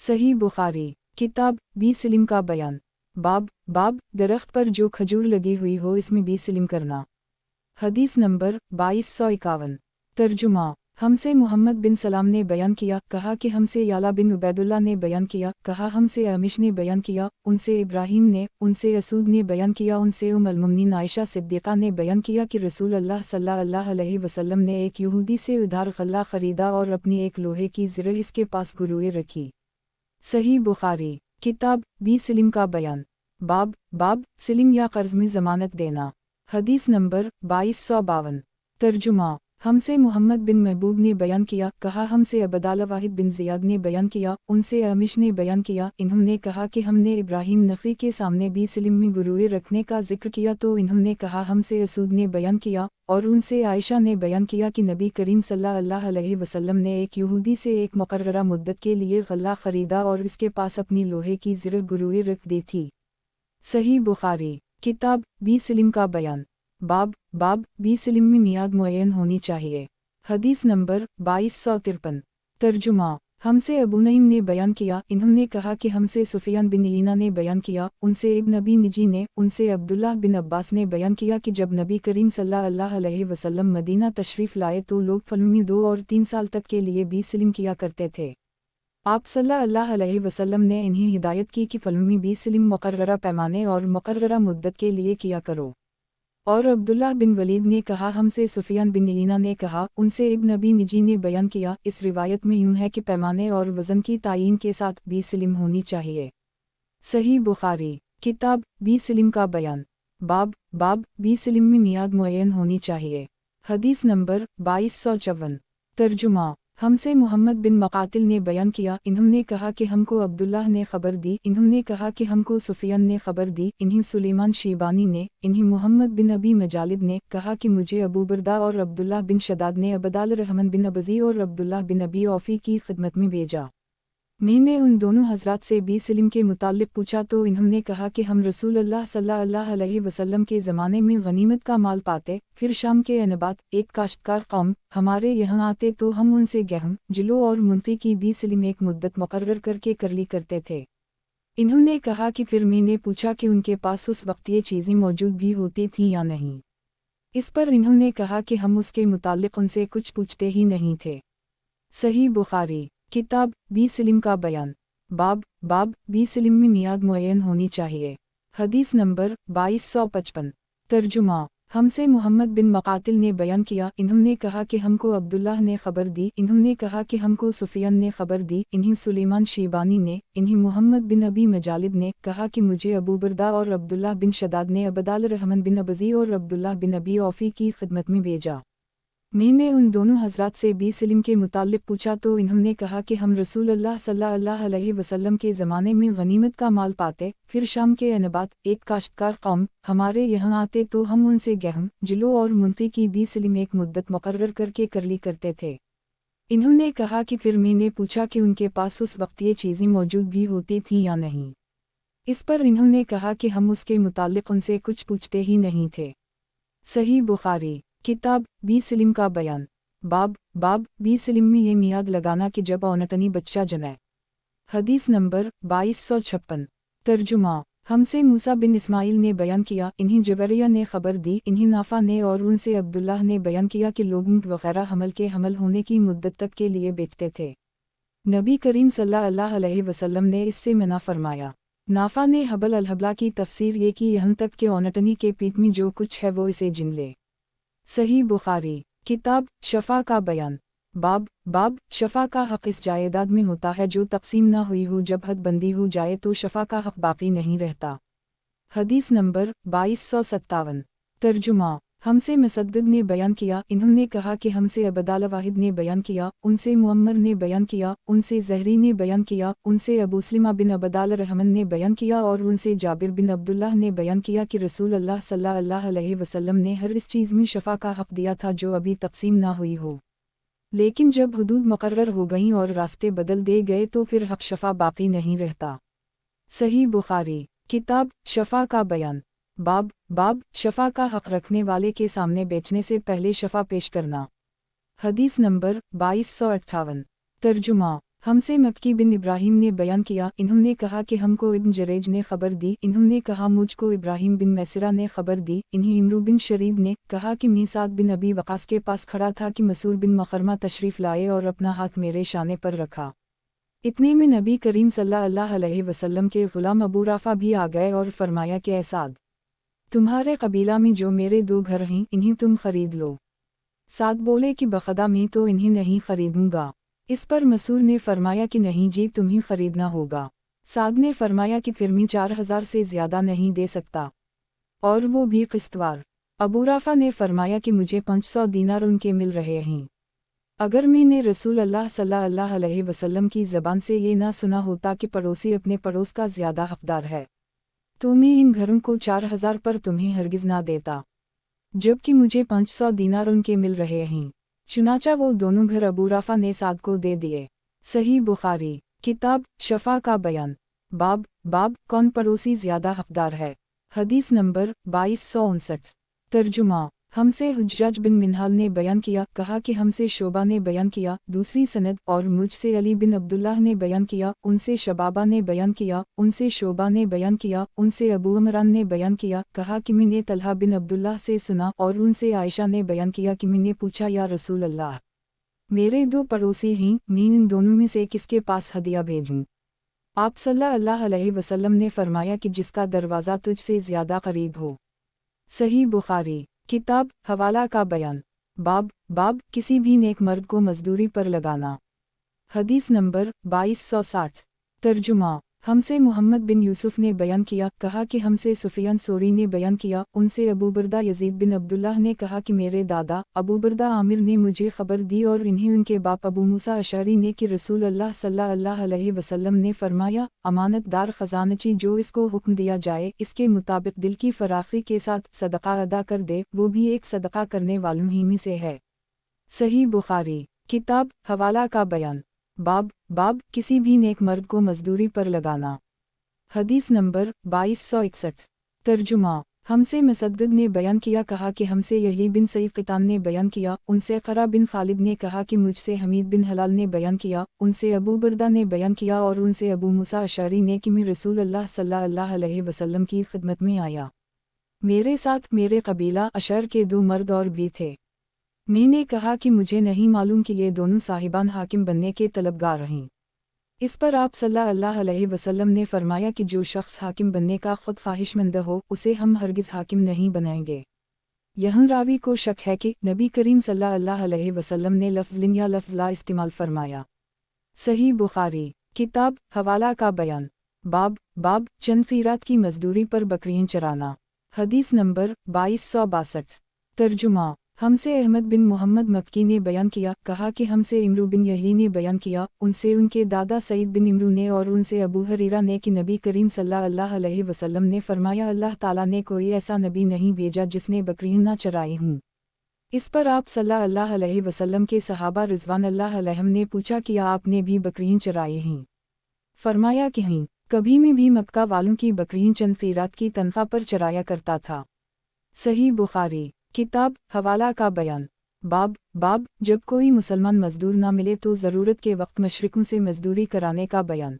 सही बुखारी किताब बी सिलिम का बयान। बाब दरख्त पर जो खजूर लगी हुई हो इसमें बी सिलिम करना। हदीस नंबर 2251। तर्जुमा हमसे मोहम्मद बिन सलाम ने बयान किया, कहा कि हमसे याला बिन उबैदुल्लाह ने बयान किया, कहा हमसे अमिश ने बयान किया, उनसे इब्राहीम ने, उनसे असूद ने बयान किया, उनसे उम्मुल मुमिनीन आयशा सिद्दीक़ा ने बयान किया कि रसूल अल्लाह सल्लल्लाहु अलैहि वसल्लम ने एक यहूदी से उधार गल्ला खरीदा और अपनी एक लोहे की ज़िरह इसके पास गुरुए रखी। सही बुखारी किताब बी सिलिम का बयान। बाब सिलिम या कर्ज में ज़मानत देना। हदीस नंबर 2252। तर्जुमा हमसे मोहम्मद बिन महबूब ने बयान किया, कहा हमसे अबदाल वाहिद बिन ज़ियाद ने बयान किया, उनसे अमिश ने बयान किया, इन्होंने कहा कि हमने इब्राहीम नफ़ी के सामने बी सिलिम में गुरुए रखने का जिक्र किया तो इन्होंने कहा हमसे असूद ने बयान किया और उनसे आयशा ने बयान किया कि नबी करीम सल्लल्लाहु अलैहि वसल्लम ने एक यहूदी से एक मुकर्ररा मुद्दत के लिए गल्ला ख़रीदा और इसके पास अपनी लोहे की ज़िरह गुरुए रख दी थी। सही बुखारी किताब बी सिलिम का बयान। बाब बी सिलिम में मियाद मुअय्यन होनी चाहिए। हदीस नंबर 2253। तर्जुमा हमसे अबू नईम ने बयान किया, इन्होंने कहा कि हमसे सुफियान बिन ईना ने बयान किया, उनसे इब्न अबी निजी ने, उनसे अब्दुल्लाह बिन अब्बास ने बयान किया कि जब नबी करीम सल्लल्लाहु अलैहि वसल्लम मदीना तशरीफ़ लाए तो लोग फलमी 2 और 3 साल तक के लिए बी सिलिम किया करते थे। आप सल्लल्लाहु अलैहि वसल्लम ने इन्हें हिदायत की कि फलमी बी सिलिम मुकर्ररा पैमाने और मुकर्ररा मुद्दत के लिए किया करो। और अब्दुल्लाह बिन वलीद ने कहा हमसे सुफियान बिन ईना ने कहा, उनसे इब्न अबी निजी ने बयान किया। इस रिवायत में यूं है कि पैमाने और वज़न की तायीन के साथ बी सिलिम होनी चाहिए। सही बुखारी किताब बी सिलिम का बयान। बाब बी सिलिम में मियाद मुअय्यन होनी चाहिए। हदीस नंबर 2254। तर्जुमा हमसे मोहम्मद बिन मकातिल ने बयान किया, इन्होंने कहा कि हमको अब्दुल्लाह ने खबर दी, इन्होंने कहा कि हमको सुफियान ने खबर दी, इन्हीं सुलेमान शीबानी ने, इन्हीं मोहम्मद बिन अबी मजालिद ने कहा कि मुझे अबू बरदा और अब्दुल्लाह बिन शदाद ने अबदाल रहमान बिन अबजी और अब्दुल्लाह बिन अबी औफ़ी की खिदमत में भेजा। मैंने उन दोनों हज़रात से बी सिलिम के मुताल्लिक़ पूछा तो इन्होंने कहा कि हम रसूल अल्लाह सल्लल्लाहु अलैहि वसल्लम के ज़माने में गनीमत का माल पाते, फिर शाम के अनबात एक काश्तकार कौम हमारे यहाँ आते तो हम उनसे गेहूँ, जिलो और मुनकी की बी सिलिम एक मुद्दत मुकर्रर करके करली करते थे। इन्होंने कहा कि फिर मैंने पूछा कि उनके पास उस वक्त ये चीज़ें मौजूद भी होती थीं या नहीं। इस पर इन्होंने कहा कि हम उसके मुताल्लिक़ उनसे कुछ पूछते ही नहीं थे। सही बुखारी किताब बी सिलिम का बयान। बाब बी सिलिम में मियाद मुअय्यन होनी चाहिए। हदीस नंबर 2255। तर्जुमा हमसे मोहम्मद बिन मकातिल ने बयान किया, इन्होंने कहा कि हमको अब्दुल्लाह ने खबर दी, इन्होंने कहा कि हमको सुफियान ने खबर दी, इन्हीं सुलेमान शीबानी ने, इन्हीं मोहम्मद बिन अबी मजालिद ने कहा कि मुझे अबू बरदा और अब्दुल्लाह बिन शदाद ने अबदाल रहमान बिन अबजी और अब्दुल्लाह बिन अबी औफ़ी की खिदमत में भेजा। मैंने उन दोनों हज़रात से बी सिलिम के मुताल्लिक़ पूछा तो इन्होंने कहा कि हम रसूल अल्लाह सल्लल्लाहु अलैहि वसल्लम के ज़माने में गनीमत का माल पाते, फिर शाम के अनबात एक काश्तकार कौम हमारे यहाँ आते तो हम उनसे गेहूँ, जिलो और मुनकी की बी सिलिम एक मुद्दत मुकर्रर करके करली करते थे। इन्होंने कहा कि फिर मैंने पूछा कि उनके पास उस वक्त ये चीज़ें मौजूद भी होती थीं या नहीं। इस पर इन्होंने कहा कि हम उसके मुताल्लिक़ उनसे कुछ पूछते ही नहीं थे। सही बुखारी किताब बी सिलिम का बयान। बाब बी सिलिम में ये मियाद लगाना कि जब औनतनी बच्चा जने। हदीस नंबर 2256। तर्जुमा हमसे मूसा बिन इस्माइल ने बयान किया, इन्हीं जबरिया ने खबर दी, इन्हीं नाफा ने और उनसे अब्दुल्लाह ने बयान किया कि लोग ऊँट वगैरह हमल होने की मुद्दत तक के लिए बेचते थे। नबी करीम सल्लल्लाहु अलैहि वसल्लम ने इससे मना फरमाया। नाफा ने हबल अलहबला की तफसीर ये की यहाँ तक कि औनतनी के पीठ में जो कुछ है वो इसे जिन ले। सही बुखारी किताब शफ़ा का बयान। बाब शफ़ा का हक़ इस जायदाद में होता है जो तक़सीम ना हुई हो, जब हद बंदी हो जाए तो शफ़ा का हक़ बाकी नहीं रहता। हदीस नंबर 2257। तर्जुमा हमसे मुसद्दद ने बयान किया, इन्होंने कहा कि हमसे अबदाल वाहिद ने बयान किया, उनसे मुअम्मर ने बयान किया, उनसे ज़हरी ने बयान किया, उनसे अबू सलिमा बिन अबदाल रहमान ने बयान किया और उनसे जाबिर बिन अब्दुल्लाह ने बयान किया कि रसूल अल्लाह सल्लल्लाहु अलैहि वसल्लम ने हर इस चीज़ में शफ़ा का हक़ दिया था जो अभी तक़सीम ना हुई हो। लेकिन जब हुदूद मुकर्रर हो गईं और रास्ते बदल दे गए तो फिर हक़ शफ़ा बाकी नहीं रहता। सही बुखारी किताब शफ़ा का बयान। बाब शफ़ा का हक़ रखने वाले के सामने बेचने से पहले शफ़ा पेश करना। हदीस नंबर 2258। तर्जुमा हमसे मक्की बिन इब्राहिम ने बयान किया, इन्होंने कहा कि हमको इब्न जरेज ने खबर दी, इन्होंने कहा मुझको इब्राहिम बिन मैसरा ने खबर दी, इन्हीं इमरू बिन शरीद ने कहा कि मैं साद बिन अबी वकास के पास खड़ा था कि मसूर बिन मखरमा तशरीफ़ लाए और अपना हाथ मेरे शाने पर रखा। इतने में नबी करीम सल्लल्लाहु अलैहि वसल्लम के ग़ुलाम अबू राफ़ा भी आ गए और फरमाया कि ऐ साद, तुम्हारे कबीला में जो मेरे 2 घर हैं इन्हीं तुम खरीद लो। साद बोले कि बखदा मैं तो इन्हीं नहीं खरीदूंगा। इस पर मसूर ने फरमाया कि नहीं जी, तुम्हें खरीदना होगा। साद ने फरमाया कि फिर मैं 4000 से ज़्यादा नहीं दे सकता, और वो भी किस्तवार। अबू राफ़ा ने फरमाया कि मुझे 500 दीनार उनके मिल रहे हैं। अगर मैंने रसूल अल्लाह सल्लल्लाहु अलैहि वसल्लम की ज़बान से ये ना सुना होता कि पड़ोसी अपने पड़ोस का ज़्यादा हक़दार है, तो मैं इन घरों को 4000 पर तुम्हें हरगिज़ ना देता, जबकि मुझे 500 दीनार उनके मिल रहे हैं। चुनाचा वो दोनों घर अबू राफ़ा ने साद को दे दिए। सही बुखारी किताब शफ़ा का बयान। बाब कौन पड़ोसी ज़्यादा हक़दार है। हदीस नंबर 2259। तर्जुमा हमसे हुज्जाज बिन मिन्हाल ने बयान किया, कहा कि हमसे शोबा ने बयान किया, दूसरी सनद, और मुझसे अली बिन अब्दुल्लाह ने बयान किया, उनसे शबाबा ने बयान किया, उनसे शोबा ने बयान किया, उनसे अबू इमरान ने बयान किया, कहा कि मैंने तलहा बिन अब्दुल्लाह से सुना, और उनसे आयशा ने बयान किया कि मैंने पूछा, या रसूल अल्लाह, मेरे 2 पड़ोसी हैं, मैं इन दोनों में से किसके पास हदिया भेजूं? आप सल्लल्लाहु अलैहि वसल्लम ने फरमाया कि जिसका दरवाज़ा तुझसे ज़्यादा करीब हो। सही बुखारी किताब हवाला का बयान। बाब किसी भी नेक मर्द को मजदूरी पर लगाना। हदीस नंबर 2260। तर्जुमा हमसे मोहम्मद बिन यूसुफ ने बयान किया, कहा कि हमसे सुफियान सोरी ने बयान किया, उनसे अबू बर्दा यजीद बिन अब्दुल्लाह ने कहा कि मेरे दादा अबू बर्दा आमिर ने मुझे खबर दी, और इन्हें उनके बाप अबू मूसा अशअरी ने कि रसूल अल्लाह सल्लल्लाहु अलैहि वसल्लम ने फरमाया, अमानतदार खजानची जो इसको हुक्म दिया जाए इसके मुताबिक दिल की फराखी के साथ सदका अदा कर दे, वो भी एक सदका करने वालों ही में से है। सही बुखारी किताब हवाला का बयान। बाब किसी भी नेक मर्द को मजदूरी पर लगाना। हदीस नंबर 2261। तर्जुमा हमसे मुसद्दद ने बयान किया, कहा कि हमसे यही बिन सईद क़ितान ने बयान किया, उनसे क़रा बिन खालिद ने कहा कि मुझसे हमीद बिन हलाल ने बयान किया, उनसे अबू बर्दा ने बयान किया, और उनसे अबू मूसा अशअरी ने कि मैं रसूल अल्लाह सल्लल्लाहु अलैहि वसल्लम की खिदमत में आया। मेरे साथ मेरे कबीला अशर के 2 मर्द और भी थे। मैंने कहा कि मुझे नहीं मालूम कि ये दोनों साहिबान हाकिम बनने के तलबगार हैं। इस पर आप सल्लल्लाहु अलैहि वसल्लम ने फरमाया कि जो शख्स हाकिम बनने का खुद ख्वाहिशमंद हो उसे हम हरगिज़ हाकिम नहीं बनाएंगे। यहाँ रावी को शक है कि नबी करीम सल्लल्लाहु अलैहि वसल्लम ने लफ्ज़ लिन या लफ्ज़ ला इस्तेमाल फरमाया। सही बुखारी किताब हवाला का बयान। बाब चंद क़ीरात की मजदूरी पर बकरियाँ चराना। हदीस नंबर 2262। तर्जुमा हमसे अहमद बिन मोहम्मद मक्की ने बयान किया, कहा कि हमसे इमरू बिन यही ने बयान किया, उनसे उनके दादा सईद बिन इमरू ने, और उनसे अबू हरीरा ने कि नबी करीम सल्लल्लाहु अलैहि वसल्लम ने फरमाया, अल्लाह ताला ने कोई ऐसा नबी नहीं भेजा जिसने बकरियाँ ना चराई हूँ। इस पर आप सल्लल्लाहु अलैहि वसल्लम के सहाबा रिज़वान अल्लाह अलैहिम ने पूछा कि आपने भी बकरियाँ चराई हैं? फरमाया कि हैं। कभी मैं भी मक्का वालों की बकरियाँ चंद क़ीरात की तनख्वाह पर चराया करता था। सही बुखारी किताब हवाला का बयान। बाब जब कोई मुसलमान मजदूर ना मिले तो ज़रूरत के वक्त मशरिकों से मजदूरी कराने का बयान।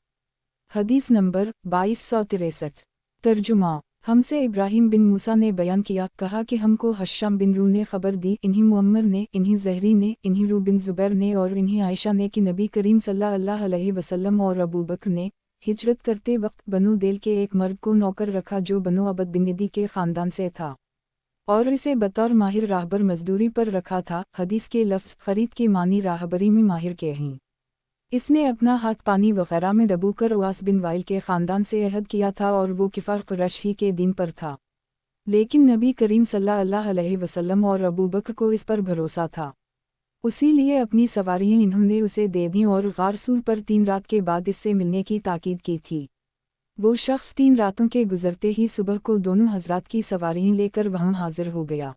हदीस नंबर 2263। तर्जुमा हमसे इब्राहिम बिन मूसा ने बयान किया, कहा कि हमको हश्शाम बिन रू ने खबर दी, इन्हीं मुअम्मर ने, इन्हीं ज़हरी ने, इन्हीं रू बिन ज़ुबैर ने, और इन्हीं आयशा ने कि नबी करीम सल्लल्लाहु अलैहि वसल्लम और अबू बकर ने हिजरत करते वक्त बनु देल के एक मर्द को नौकर रखा जो बनु अबद बिन नदी के ख़ानदान से था, और इसे बतौर माहिर राहबर मजदूरी पर रखा था। हदीस के लफ्ज़ खरीद के मानी राहबरी में माहिर के हैं। इसने अपना हाथ पानी वगैरह में दबूकर उवास बिन वाइल के ख़ानदान से अहद किया था, और वो किफ़ार कुरैश ही के दिन पर था, लेकिन नबी करीम सल्लल्लाहु अलैहि वसल्लम और अबू बकर को इस पर भरोसा था, उसी लिए अपनी सवारियाँ इन्होंने उसे दे दी, और गार सूर पर 3 रात के बाद इससे मिलने की ताकीद की थी। वो शख्स 3 रातों के गुजरते ही सुबह को दोनों हजरात की सवारियाँ लेकर वहाँ हाजिर हो गया।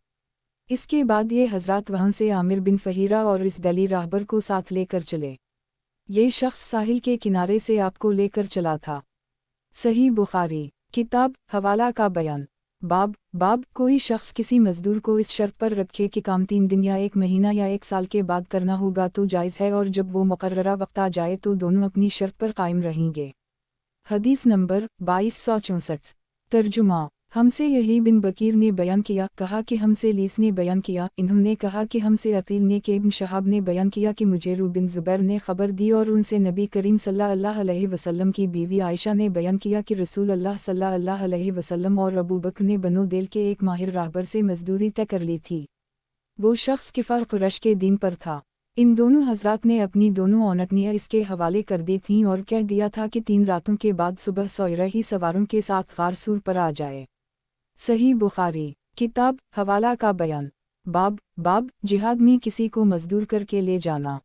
इसके बाद ये हजरात वहाँ से आमिर बिन फहीरा और इस दली राहबर को साथ लेकर चले। ये शख्स साहिल के किनारे से आपको लेकर चला था। सही बुखारी किताब हवाला का बयान। बाब कोई शख्स किसी मजदूर को इस शर्त पर रखे कि काम 3 दिन या 1 महीना या 1 साल के बाद करना होगा तो जायज़ है, और जब वो मुकर्ररा वक्त आ जाए तो दोनों अपनी शर्त पर कायम रहेंगे। हदीस नंबर 2264। तर्जुमा। हमसे यही बिन बकीर ने बयान किया, कहा कि हमसे लीस ने बयान किया, इन्होंने कहा कि हमसे अकील ने के इब्न शहाब ने बयान किया कि मुझे रू बिन ज़ुबैर ने खबर दी, और उनसे नबी करीम सल्लल्लाहु अलैहि वसल्लम की बीवी आयशा ने बयान किया कि रसूल अल्लाह सल्लल्लाहु अलैहि वसल्लम और अबू बकर ने बनो देल के एक माहिर राहबर से मजदूरी तय कर ली थी। वो शख्स किफ़ार कुरैश के दीन पर था। इन दोनों हजरात ने अपनी दोनों औनटनियाँ इसके हवाले कर दी थीं और कह दिया था कि 3 रातों के बाद सुबह सोयरा ही सवारों के साथ गार सूर पर आ जाए। सही बुखारी। किताब हवाला का बयान। बाब जिहाद में किसी को मजदूर करके ले जाना।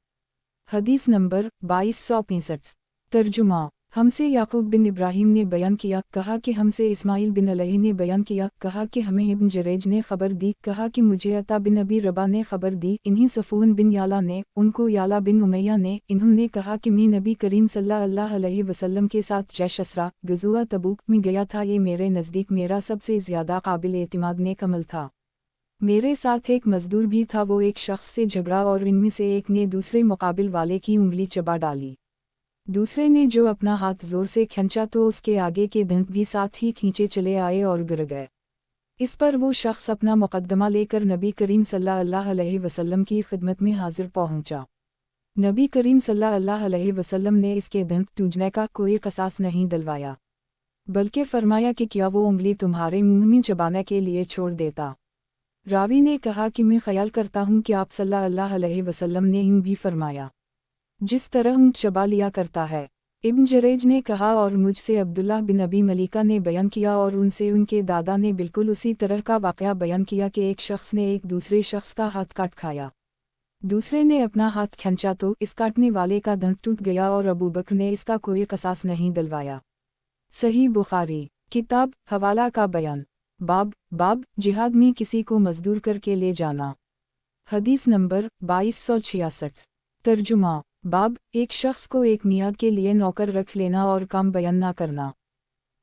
हदीस नंबर 2265। तर्जुमा। हमसे याकूब बिन इब्राहिम ने बयान किया, कहा कि हमसे इस्माइल बिन अलैहि ने बयान किया, कहा कि हमें इब्न जरेज ने खबर दी, कहा कि मुझे अता बिन अबी रबा ने खबर दी, इन्हीं सफ़ून बिन याला ने, उनको याला बिन उमैया ने, इन्होंने कहा कि मैं नबी करीम सल्लल्लाहु अलैहि वसल्लम के साथ जैश असरा गज़ुआ तबूक में गया था। ये मेरे नज़दीक मेरा सबसे ज़्यादा काबिल एतिमाद नेक अमल था। मेरे साथ एक मजदूर भी था, वो एक शख्स से झगड़ा और इनमें से एक ने दूसरे मुकाबिल वाले की उंगली चबा डाली। दूसरे ने जो अपना हाथ जोर से खींचा तो उसके आगे के दंत भी साथ ही खींचे चले आए और गिर गए। इस पर वो शख्स अपना मुकद्दमा लेकर नबी करीम सल्लल्लाहु अलैहि वसल्लम की खिदमत में हाजिर पहुंचा। नबी करीम सल्लल्लाहु अलैहि वसल्लम ने इसके दंत टूटने का कोई कसास नहीं दिलवाया, बल्कि फरमाया कि क्या वो उंगली तुम्हारे मुंह में चबाने के लिए छोड़ देता। रावी ने कहा कि मैं ख्याल करता हूँ कि आप सल्लल्लाहु अलैहि वसल्लम ने यूं भी फरमाया जिस तरह ऊँट चबा लिया करता है। इब्न जरेज ने कहा, और मुझसे अब्दुल्लाह बिन अबी मलिका ने बयान किया और उनसे उनके दादा ने बिल्कुल उसी तरह का वाक़या बयान किया कि एक शख्स ने एक दूसरे शख्स का हाथ काट खाया। दूसरे ने अपना हाथ खींचा तो इस काटने वाले का दंत टूट गया और अबू बकर ने इसका कोई कसास नहीं दिलवाया। सही बुखारी। किताब हवाला का बयान। बाब जिहाद में किसी को मजदूर करके ले जाना। हदीस नंबर 2266। तर्जुमा। बाब एक शख्स को एक मियाद के लिए नौकर रख लेना और काम बयान ना करना।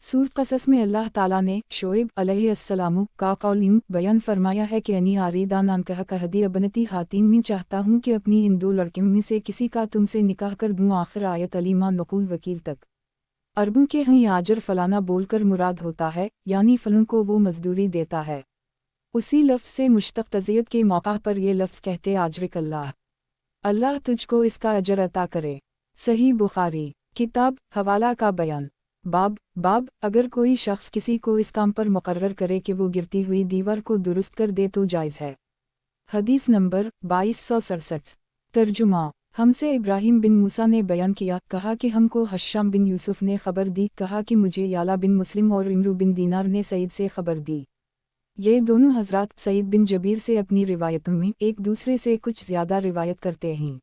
सूरह क़सस में अल्लाह ताला ने शोएब अलैहिस्सलाम का कौल यूं बयान फरमाया है कि अनी आरीदान अनकह कहदी अबनती हातिम में चाहता हूँ कि अपनी इन 2 लड़कियों में से किसी का तुमसे निकाह कर दूँ। आखिर आयत अलीमा नकुल वकील तक। अरबों के यहाँ आजर फलाना बोलकर मुराद होता है, यानी फलों को वो मजदूरी देता है। उसी लफ्ज़ से मुश्तक़ तज़ियत के मौका पर ये लफ्ज़ कहते आजरिक अल्लाह तुझको इसका अजर अता करे। सही बुखारी। किताब हवाला का बयान। बाब अगर कोई शख्स किसी को इस काम पर मुकर्रर करे कि वो गिरती हुई दीवार को दुरुस्त कर दे तो जायज़ है। हदीस नंबर 2267। तर्जुमा। हमसे इब्राहिम बिन मूसा ने बयान किया, कहा कि हमको हश्शाम बिन यूसुफ ने खबर दी, कहा कि मुझे याला बिन मुस्लिम और इमरू बिन दीनार ने सईद से खबर दी। ये दोनों हजरात सईद बिन जबीर से अपनी रिवायतों में एक दूसरे से कुछ ज़्यादा रिवायत करते हैं।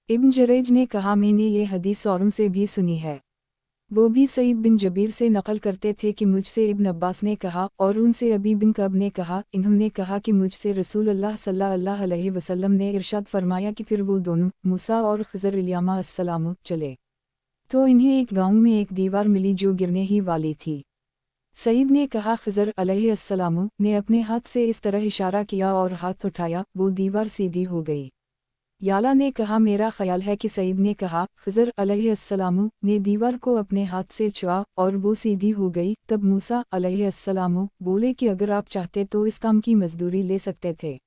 इब्न जरेज ने कहा, मैंने ये हदीस औरों से भी सुनी है। वो भी सईद बिन जबीर से नकल करते थे कि मुझसे इब्न अब्बास ने कहा, और उनसे अबी बिन कब ने कहा, इन्होंने कहा कि मुझसे रसूल अल्लाह सल्लल्लाहु अलैहि वसल्लम ने इरशाद फरमाया कि फिर वो दोनों मूसा और खिज़र इल्यामा अस्सलाम चले, तो इन्हें एक गाँव में एक दीवार मिली जो गिरने ही वाली थी। सईद ने कहा, खिज़र अलैहिस्सलाम ने अपने हाथ से इस तरह इशारा किया और हाथ उठाया, वो दीवार सीधी हो गई। याला ने कहा, मेरा ख्याल है कि सईद ने कहा, खिज़र अलैहिस्सलाम ने दीवार को अपने हाथ से छुआ और वो सीधी हो गई। तब मूसा अलैहिस्सलाम बोले कि अगर आप चाहते तो इस काम की मजदूरी ले सकते थे।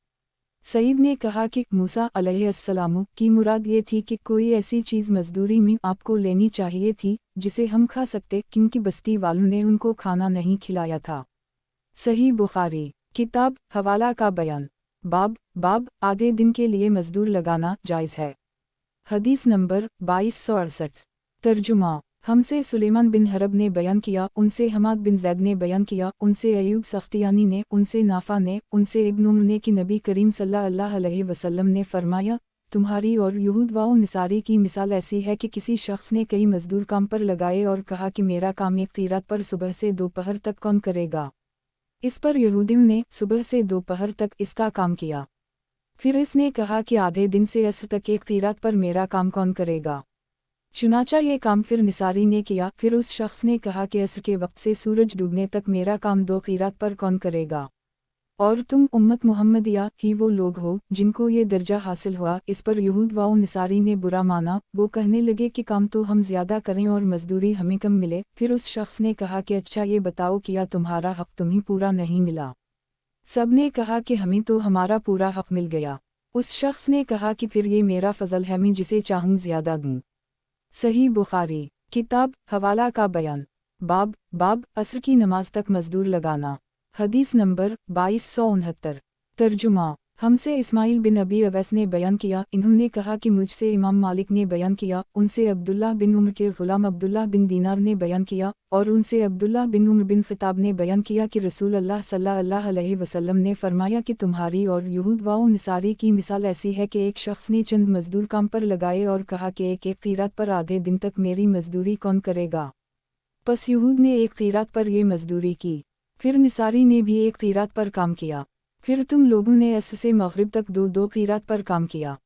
सईद ने कहा कि मूसा अलैहिस्सलाम की मुराद ये थी कि कोई ऐसी चीज़ मजदूरी में आपको लेनी चाहिए थी जिसे हम खा सकते, क्योंकि बस्ती वालों ने उनको खाना नहीं खिलाया था। सही बुखारी। किताब हवाला का बयान। बाब आधे दिन के लिए मजदूर लगाना जायज़ है। हदीस नंबर 2268। तर्जुमा। हमसे सुलेमान बिन हरब ने बयान किया, उनसे हमाद बिन ज़ैद ने बयान किया, उनसे अयूब सख्तियानी ने, उनसे नाफा ने, उनसे इब्न उम्र ने कि नबी करीम सल्लल्लाहु अलैहि वसल्लम ने फरमाया, तुम्हारी और यहूद व निसारी की मिसाल ऐसी है कि किसी शख्स ने कई मजदूर काम पर लगाए और कहा कि मेरा काम एक क़ीरात पर सुबह से दोपहर तक कौन करेगा। इस पर यहूदियों ने सुबह से दोपहर तक इसका काम किया। फिर इसने कहा कि आधे दिन से असर तक एक क़ीरात पर मेरा काम कौन करेगा। चुनाचा ये काम फिर निसारी ने किया। फिर उस शख्स ने कहा कि असर के वक्त से सूरज डूबने तक मेरा काम 2 क़ीरात पर कौन करेगा? और तुम उम्मत मुहम्मदिया ही वो लोग हो जिनको ये दर्जा हासिल हुआ। इस पर यहूद व निसारी ने बुरा माना। वो कहने लगे कि काम तो हम ज़्यादा करें और मजदूरी हमें कम मिले। फिर उस शख्स ने कहा कि अच्छा ये बताओ क्या तुम्हारा हक़ तुम्हें पूरा नहीं मिला? सब ने कहा कि हमें तो हमारा पूरा हक़ मिल गया। उस शख्स ने कहा कि फिर ये मेरा फ़ज़ल है, मैं जिसे चाहूँ ज़्यादा दूँ। सही बुखारी किताब हवाला का बयान। बाब असर की नमाज तक मजदूर लगाना। हदीस नंबर 2269। तर्जुमा हमसे इस्माइल बिन अबी अवैस ने बयान किया, इन्होंने कहा कि मुझसे इमाम मालिक ने बयान किया, उनसे अब्दुल्लाह बिन उम्र के ग़ुलाम अब्दुल्लाह बिन दीनार ने बयान किया, और उनसे अब्दुल्लाह बिन उम्र बिन ख़िताब ने बयान किया कि रसूल अल्लाह सल्लल्लाहु अलैहि वसल्लम ने फरमाया कि तुम्हारी और यहूद व निसारी की मिसाल ऐसी है कि एक शख्स ने चंद मजदूर काम पर लगाए और कहा कि एक एक क़ीरात पर आधे दिन तक मेरी मजदूरी कौन करेगा? बस यहूद ने एक क़ीरात पर ये मजदूरी की, फिर निसारी ने भी एक क़ीरात पर काम किया, फिर तुम लोगों ने असर से मग़रिब तक 2-2 क़ीरात पर काम किया।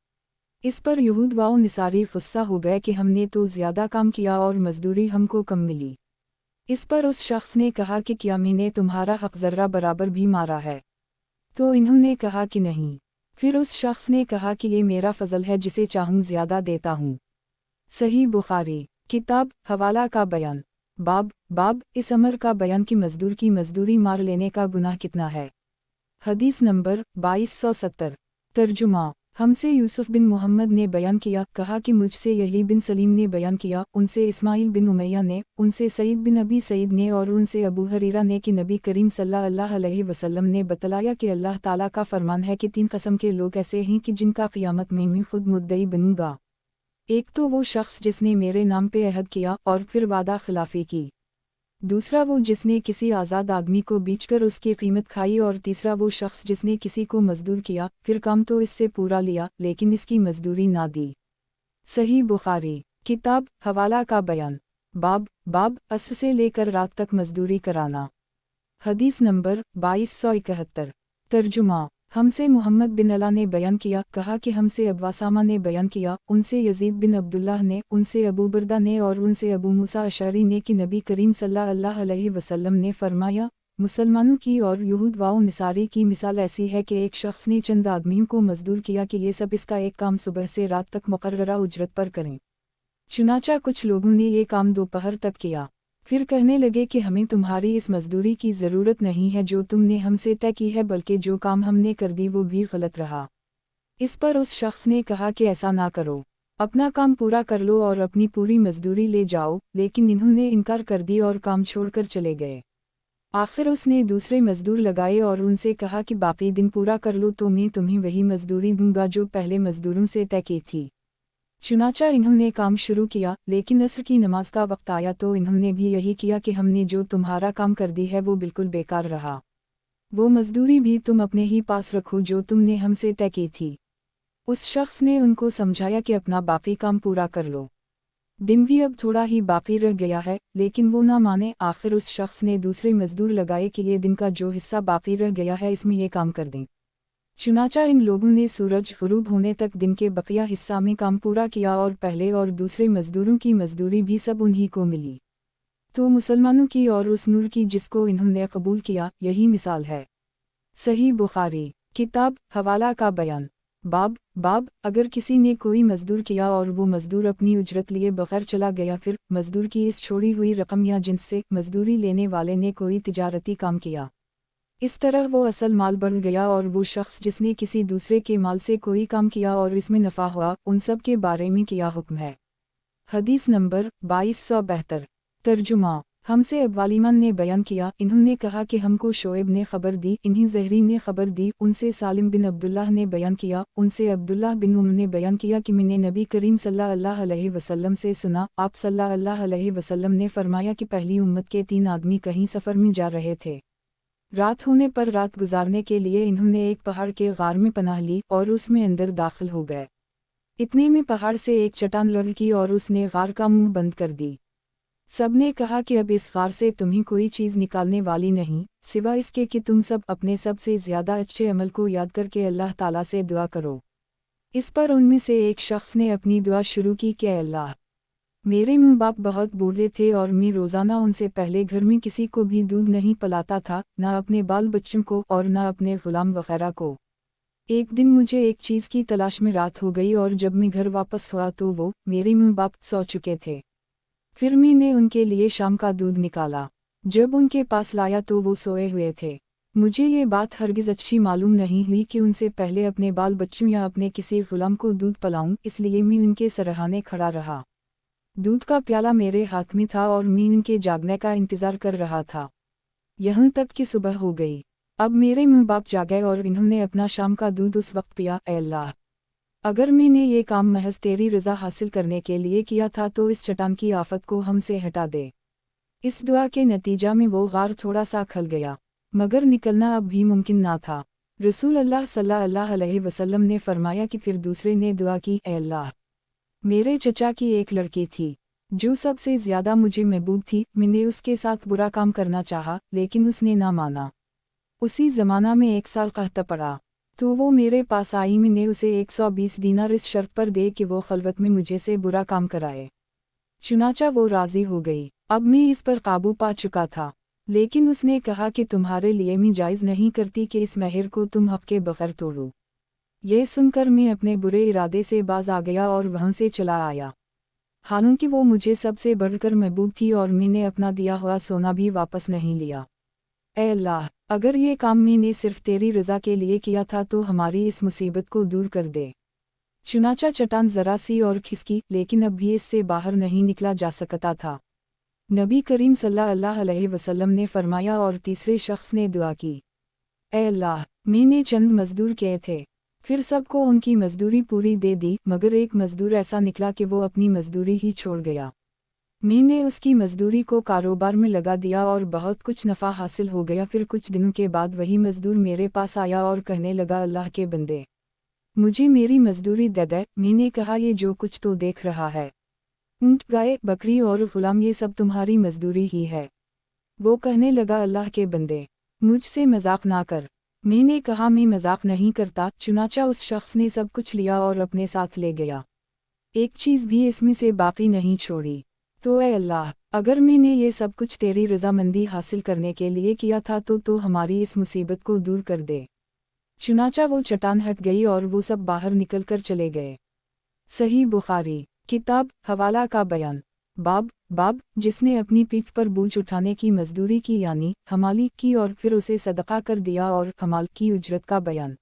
इस पर यहूद व निसारी गुस्सा हो गए कि हमने तो ज़्यादा काम किया और मजदूरी हमको कम मिली। इस पर उस शख्स ने कहा कि क्या मैंने तुम्हारा हक़ ज़र्रा बराबर भी मारा है? तो इन्होंने कहा कि नहीं। फिर उस शख्स ने कहा कि ये मेरा फ़ज़ल है, जिसे चाहूँ ज़्यादा देता हूँ। सही बुखारी किताब हवाला का बयान। बाब इस अमर का बयान कि मजदूर की मजदूरी मार लेने का गुनाह कितना है। हदीस नंबर 2270। तर्जुमा हमसे यूसुफ बिन मोहम्मद ने बयान किया, कहा कि मुझसे यही बिन सलीम ने बयान किया, उनसे इस्माइल बिन उमैया ने, उनसे सईद बिन अबी सईद ने और उनसे अबू हरीरा ने कि नबी करीम सल्लल्लाहु अलैहि वसल्लम ने बतलाया कि अल्लाह ताला का फरमान है कि 3 किस्म के लोग ऐसे हैं कि जिनका क़ियामत में मैं खुद मुद्दई बनूंगा। एक तो वो शख्स जिसने मेरे नाम पे अहद किया और फिर वादा खिलाफी की, दूसरा वो जिसने किसी आज़ाद आदमी को बेचकर उसकी कीमत खाई, और तीसरा वो शख्स जिसने किसी को मजदूर किया, फिर काम तो इससे पूरा लिया लेकिन इसकी मजदूरी ना दी। सही बुखारी किताब हवाला का बयान। बाब असर से लेकर रात तक मजदूरी कराना। हदीस नंबर 2271। तर्जुमा हमसे मोहम्मद बिन अला ने बयान किया, कहा कि हमसे अब्वासामा ने बयान किया, उनसे यजीद बिन अब्दुल्लाह ने, उनसे अबू बरदा ने और उनसे अबू मूसा अशअरी ने कि नबी करीम सल्लल्लाहु अलैहि वसल्लम ने फरमाया, मुसलमानों की और यहूद व निसारी की मिसाल ऐसी है कि एक शख्स ने चंद आदमियों को मजदूर किया कि ये सब इसका एक काम सुबह से रात तक मुकर्ररा उजरत पर करें। चुनाचा कुछ लोगों ने ये काम दोपहर तक किया, फिर कहने लगे कि हमें तुम्हारी इस मजदूरी की ज़रूरत नहीं है जो तुमने हमसे तय की है, बल्कि जो काम हमने कर दी वो भी गलत रहा। इस पर उस शख्स ने कहा कि ऐसा ना करो, अपना काम पूरा कर लो और अपनी पूरी मजदूरी ले जाओ, लेकिन इन्होंने इनकार कर दी और काम छोड़कर चले गए। आखिर उसने दूसरे मजदूर लगाए और उनसे कहा कि बाकी दिन पूरा कर लो तो मैं तुम्हें वही मजदूरी दूंगा जो पहले मजदूरों से तय की थी। चुनाचा इन्होंने काम शुरू किया, लेकिन असर की नमाज का वक्त आया तो इन्होंने भी यही किया कि हमने जो तुम्हारा काम कर दी है वो बिल्कुल बेकार रहा, वो मजदूरी भी तुम अपने ही पास रखो जो तुमने हमसे तय की थी। उस शख्स ने उनको समझाया कि अपना बाकी काम पूरा कर लो, दिन भी अब थोड़ा ही बाकी रह गया है, लेकिन वो ना माने। आखिर उस शख्स ने दूसरे मजदूर लगाए कि ये दिन का जो हिस्सा बाकी रह गया है इसमें ये काम कर दें। चुनाचा इन लोगों ने सूरज गुरूब होने तक दिन के बकिया हिस्सा में काम पूरा किया और पहले और दूसरे मजदूरों की मजदूरी भी सब उन्हीं को मिली। तो मुसलमानों की और उस नूर की जिसको इन्होंने कबूल किया, यही मिसाल है। सही बुखारी किताब हवाला का बयान। बाब अगर किसी ने कोई मजदूर किया और वो मजदूर अपनी उजरत लिए बगैर चला गया, फिर मजदूर की इस छोड़ी हुई रकम या जिनसे मजदूरी लेने वाले ने कोई तिजारती काम किया, इस तरह वो असल माल बढ़ गया, और वो शख्स जिसने किसी दूसरे के माल से कोई काम किया और इसमें नफ़ा हुआ, उन सब के बारे में क्या हुक्म है। हदीस नंबर 2272। तर्जुमा हमसे अब्वालिमान ने बयान किया, इन्होंने कहा कि हमको शोएब ने खबर दी, इन्हीं ज़हरी ने खबर दी, उनसे सालिम बिन अब्दुल्लाह ने बयान किया, उनसे अब्दुल्लाह बिन उम्र ने बयान किया कि मैंने नबी करीम सल्लल्लाहु अलैहि वसल्लम से सुना, आप सल्लल्लाहु अलैहि वसल्लम ने फरमाया कि पहली उम्मत के 3 आदमी कहीं सफ़र में जा रहे थे। रात होने पर रात गुजारने के लिए इन्होंने एक पहाड़ के गार में पनाह ली और उसमें अंदर दाखिल हो गए। इतने में पहाड़ से एक चट्टान लुढ़की और उसने गार का मुंह बंद कर दी। सबने कहा कि अब इस गार से तुम्हें कोई चीज़ निकालने वाली नहीं, सिवा इसके कि तुम सब अपने सबसे ज़्यादा अच्छे अमल को याद करके अल्लाह ताला से दुआ करो। इस पर उनमें से एक शख्स ने अपनी दुआ शुरू की कि अल्लाह, میرے माँ बाप बहुत बूढ़े थे और मैं रोज़ाना उनसे पहले घर में किसी को भी दूध नहीं पिलाता था, न अपने बाल बच्चों को और न अपने गुलाम वगैरह को। एक दिन मुझे एक चीज़ की तलाश में रात हो गई और जब मैं घर वापस हुआ तो वो मेरे माँ बाप सो चुके थे। फिर मैंने उनके लिए शाम का दूध निकाला। जब उनके पास लाया तो वो सोए हुए थे। मुझे ये बात हरगिज़ अच्छी मालूम नहीं हुई कि उनसे पहले अपने बाल बच्चों या अपने किसी गुलाम को दूध पिलाऊं, इसलिए मैं उनके सरहाने खड़ा रहा। दूध का प्याला मेरे हाथ में था और मैं उनके जागने का इंतज़ार कर रहा था, यहाँ तक कि सुबह हो गई। अब मेरे माँ बाप जागे और इन्होंने अपना शाम का दूध उस वक्त पिया। ऐ अल्लाह, अगर मैंने ये काम महज तेरी रज़ा हासिल करने के लिए किया था तो इस चट्टान की आफत को हमसे हटा दे। इस दुआ के नतीजा में वो गार थोड़ा सा खल गया, मगर निकलना अब भी मुमकिन ना था। रसूल अल्लाह सल्लल्लाहु अलैहि वसल्लम ने फरमाया कि फिर दूसरे ने दुआ की, ऐ अल्लाह, मेरे चचा की एक लड़की थी जो सबसे ज़्यादा मुझे महबूब थी। मैंने उसके साथ बुरा काम करना चाहा, लेकिन उसने ना माना। उसी ज़माना में 1 साल कहता पड़ा, तो वो मेरे पास आई। मैंने उसे 120 दीनार इस शर्त पर दे कि वो खलवत में मुझे से बुरा काम कराए। चुनाचा वो राज़ी हो गई। अब मैं इस पर काबू पा चुका था, लेकिन उसने कहा कि तुम्हारे लिए मैं जायज़ नहीं करती कि इस महर को तुम हक़ के बग़ैर तोड़ो। ये सुनकर मैं अपने बुरे इरादे से बाज आ गया और वहाँ से चला आया। हालांकि वो मुझे सबसे बढ़कर महबूब थी और मैंने अपना दिया हुआ सोना भी वापस नहीं लिया। ऐ अल्लाह, अगर ये काम मैंने सिर्फ तेरी रज़ा के लिए किया था तो हमारी इस मुसीबत को दूर कर दे। चुनाचा चट्टान ज़रा सी और खिसकी, लेकिन अब भी इससे बाहर नहीं निकला जा सकता था। नबी करीम सल्लल्लाहु अलैहि वसल्लम ने फरमाया और तीसरे शख्स ने दुआ की, ऐ अल्लाह, मैंने चंद मजदूर किए थे, फिर सबको उनकी मजदूरी पूरी दे दी, मगर एक मजदूर ऐसा निकला कि वो अपनी मजदूरी ही छोड़ गया। मैंने उसकी मजदूरी को कारोबार में लगा दिया और बहुत कुछ नफ़ा हासिल हो गया। फिर कुछ दिनों के बाद वही मजदूर मेरे पास आया और कहने लगा, अल्लाह के बंदे, मुझे मेरी मजदूरी दे दे। मैंने कहा, ये जो कुछ तो देख रहा है, ऊँट, गाय, बकरी और गुलाम, ये सब तुम्हारी मजदूरी ही है। वो कहने लगा, अल्लाह के बंदे, मुझसे मजाक ना कर। मैंने कहा, मैं मजाक नहीं करता। चुनाचा उस शख्स ने सब कुछ लिया और अपने साथ ले गया, एक चीज़ भी इसमें से बाकी नहीं छोड़ी। तो ऐ अल्लाह, अगर मैंने ये सब कुछ तेरी रज़ामंदी हासिल करने के लिए किया था तो हमारी इस मुसीबत को दूर कर दे। चुनाचा वो चट्टान हट गई और वो सब बाहर निकल कर चले गए। सही बुखारी, किताब हवाला का बयान। बाब जिसने अपनी पीठ पर बोझ उठाने की मजदूरी की यानी हमाली की और फिर उसे सदका कर दिया और हमाल की उजरत का बयान।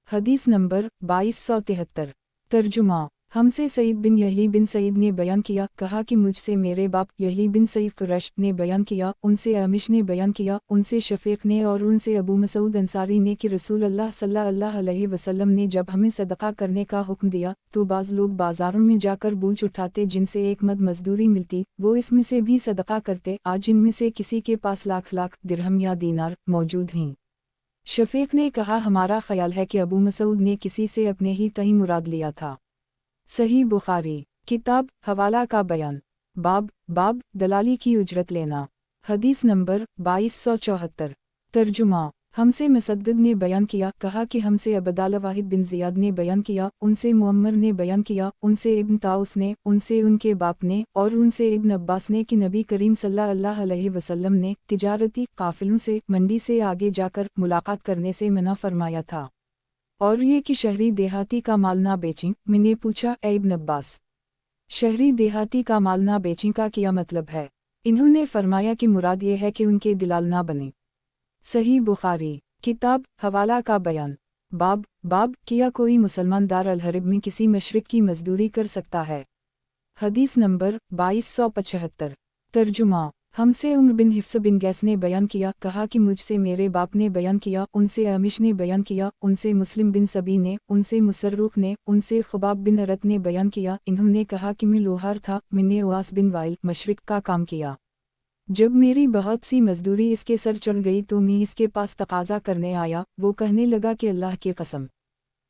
हदीस नंबर 2273। तर्जुमा। हमसे सईद बिन यही बिन सईद ने बयान किया, कहा कि मुझसे मेरे बाप यही बिन सईद कुरैश ने बयान किया, उनसे अमिश ने बयान किया, उनसे शफीक ने और उनसे अबू मसूद अंसारी ने कि रसूल अल्लाह सल्लल्लाहु अलैहि वसल्लम ने जब हमें सदका करने का हुक्म दिया तो बाज़ लोग बाज़ारों में जाकर बोझ उठाते जिनसे एक मद मजदूरी मिलती, वो इसमें से भी सदका करते। आज इनमें से किसी के पास लाख लाख दिरहम या दीनार मौजूद हैं। शफीक ने कहा, हमारा ख्याल है कि अबू मसूद ने किसी से अपने ही तई मुराद लिया था। सही बुखारी, किताब हवाला का बयान। बाब दलाली की उजरत लेना। हदीस नंबर 2274। तर्जुमा। हमसे मुसद्दद ने बयान किया, कहा कि हमसे अबदाल वाहिद बिन ज़ियाद ने बयान किया, उनसे मुअम्मर ने बयान किया, उनसे इब्न ताउस ने, उनसे उनके बाप ने और उनसे इब्न अब्बास ने कि नबी करीम सल्लल्लाहु अलैहि वसल्लम ने तिजारती काफिलों से मंडी से आगे जाकर मुलाकात करने से मना फरमाया था, और ये कि शहरी देहाती का माल ना बेचें। मैंने पूछा, ए इब्न अब्बास, शहरी देहाती का माल ना बेचें का क्या मतलब है? इन्होंने फरमाया कि मुराद ये है कि उनके दिलाल ना बने। सही बुखारी, किताब हवाला का बयान। बाब किया कोई मुसलमान दार अल हरब में किसी मशरिक की मजदूरी कर सकता है? हदीस नंबर 2275। तर्जुमा। हमसे उम्र बिन हिफ्स बिन गैस ने बयान किया, कहा कि मुझसे मेरे बाप ने बयान किया, उनसे अमिश ने बयान किया, उनसे मुस्लिम बिन सबी ने, उनसे मुसर्रुख ने, उनसे खुबाब बिन अरत ने बयान किया। इन्होंने कहा कि मैं लोहार था, मैंने उवास बिन वाइल मशरिक का काम किया। जब मेरी बहुत सी मजदूरी इसके सर चढ़ गई तो मैं इसके पास तकाजा करने आया। वो कहने लगा कि अल्लाह की कसम,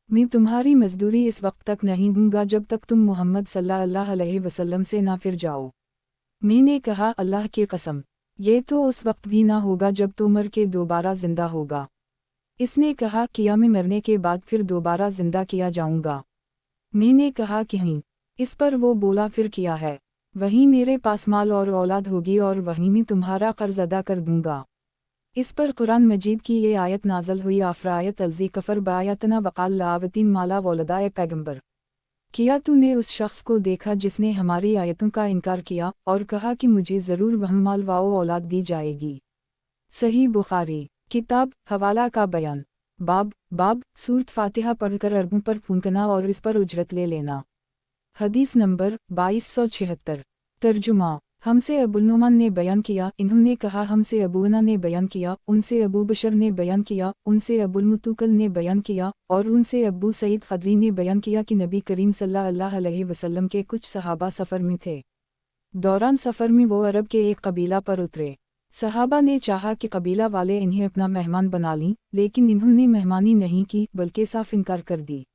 मैं तुम्हारी मजदूरी इस वक्त तक नहीं दूंगा जब तक तुम मोहम्मद सल्लल्लाहु अलैहि वसल्लम से ना फिर जाओ। मैंने कहा, अल्लाह की कसम, ये तो उस वक्त भी ना होगा जब तो मर के दोबारा जिंदा होगा। इसने कहा, किया मैं मरने के बाद फिर दोबारा जिंदा किया जाऊंगा? मैंने कहा कि नहीं। इस पर वो बोला, फिर किया है? वहीं मेरे पास माल और औलाद होगी और वहीं मैं तुम्हारा कर्ज अदा कर दूंगा। इस पर कुरान मजीद की ये आयत नाजल हुई, आफरायत अलजी कफर बायतना वकाल लावतीन माला वलदाए पैगंबर, किया तूने उस शख्स को देखा जिसने हमारी आयतों का इनकार किया और कहा कि मुझे ज़रूर वह माल व औलाद दी जाएगी। सही बुखारी। किताब हवाला का बयान। बाब सूरत फातिहा पढ़कर अरबों पर फूंकना और इस पर उजरत ले लेना। हदीस नंबर 2276। तर्जुमा। हमसे अबुल-नुमान ने बयान किया, इन्होंने कहा हमसे अबूना ने बयान किया, उनसे अबू बशर ने बयान किया, उनसे अबुल-मुतुकल ने बयान किया और उनसे अबू सईद खदरी ने बयान किया कि नबी करीम सल्लल्लाहु अलैहि वसल्लम के कुछ सहाबा सफ़र में थे। दौरान सफ़र में वो अरब के एक कबीला पर उतरे। सहाबा ने चाहा कि कबीला वाले इन्हें अपना मेहमान बना लीं, लेकिन इन्होंने मेहमानी नहीं की बल्कि साफ इनकार कर दी।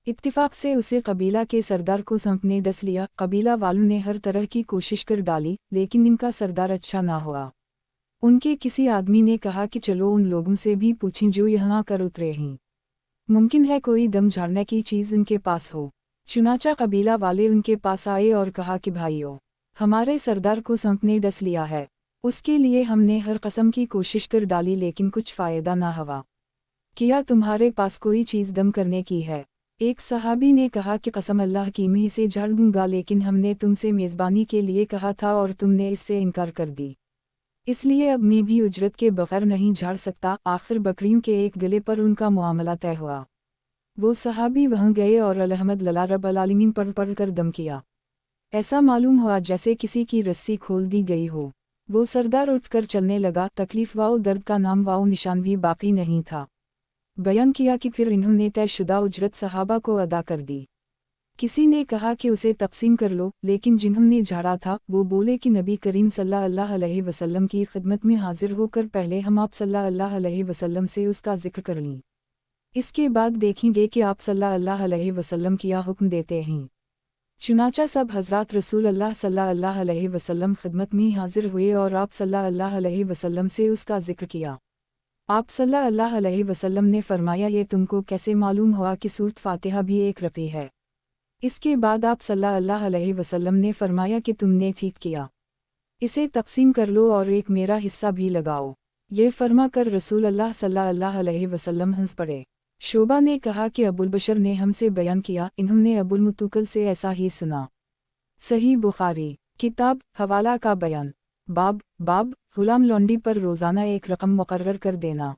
इत्तिफाक से उसे कबीला के सरदार को सौंपने डस लिया। कबीला वालों ने हर तरह की कोशिश कर डाली, लेकिन इनका सरदार अच्छा ना हुआ। उनके किसी आदमी ने कहा कि चलो उन लोगों से भी पूछें जो यहाँ कर उतरे हैं, मुमकिन है कोई दम झाड़ने की चीज़ उनके पास हो। चुनाचा कबीला वाले उनके पास आए और कहा कि भाइयों, हमारे सरदार को सौंपने डस लिया है, उसके लिए हमने हर कस्म की कोशिश कर डाली लेकिन कुछ फ़ायदा ना हुआ। क्या तुम्हारे पास कोई चीज़ दम करने की है? एक सहाबी ने कहा कि कसम अल्लाह की मैं इसे झाड़ दूंगा, लेकिन हमने तुमसे मेज़बानी के लिए कहा था और तुमने इससे इनकार कर दी, इसलिए अब मैं भी उजरत के बगैर नहीं झाड़ सकता। आखिर बकरियों के एक गले पर उनका मुआमला तय हुआ। वो सहाबी वहाँ गए और अलहमद लला रब्बल आलमीन पढ़ कर दम किया। ऐसा मालूम हुआ जैसे किसी की रस्सी खोल दी गई हो। वो सरदार उठकर चलने लगा। तकलीफ वाओ दर्द का नाम वाओ निशान भी बाकी नहीं था। बयान किया कि फिर इन्होंने तयशुदा उजरत सहाबा को अदा कर दी। किसी ने कहा कि उसे तकसीम कर लो, लेकिन जिन्होंने झाड़ा था वो बोले कि नबी करीम सल्लल्लाहु अलैहि वसल्लम की खिदमत में हाजिर होकर पहले हम आप सल्लल्लाहु अलैहि वसल्लम से उसका जिक्र कर लें, इसके बाद देखेंगे कि आप सल्लल्लाहु अलैहि वसल्लम क्या हुक्म देते हैं। चुनाचा सब हज़रात रसूल अल्लाह सल्लल्लाहु अलैहि वसल्लम खिदमत में हाजिर हुए और आप सल्लल्लाहु अलैहि वसल्लम से उसका जिक्र किया। आप सल्लल्लाहु अलैहि वसल्लम ने फरमाया, ये तुमको कैसे मालूम हुआ कि सूरत फातिहा भी एक रफ़ी है? इसके बाद आप सल्लल्लाहु अलैहि वसल्लम ने फरमाया कि तुमने ठीक किया, इसे तकसीम कर लो और एक मेरा हिस्सा भी लगाओ। ये फरमा कर रसूल अल्लाह सल्लल्लाहु अलैहि वसल्लम हंस पड़े। शोबा ने कहा कि अबुल बशर ने हमसे बयान किया, इन्होंने अबुल मुतुकल से ऐसा ही सुना। सही बुखारी। किताब हवाला का बयान। बाब गुलाम लौंडी पर रोज़ाना एक रकम मुकर्रर कर देना।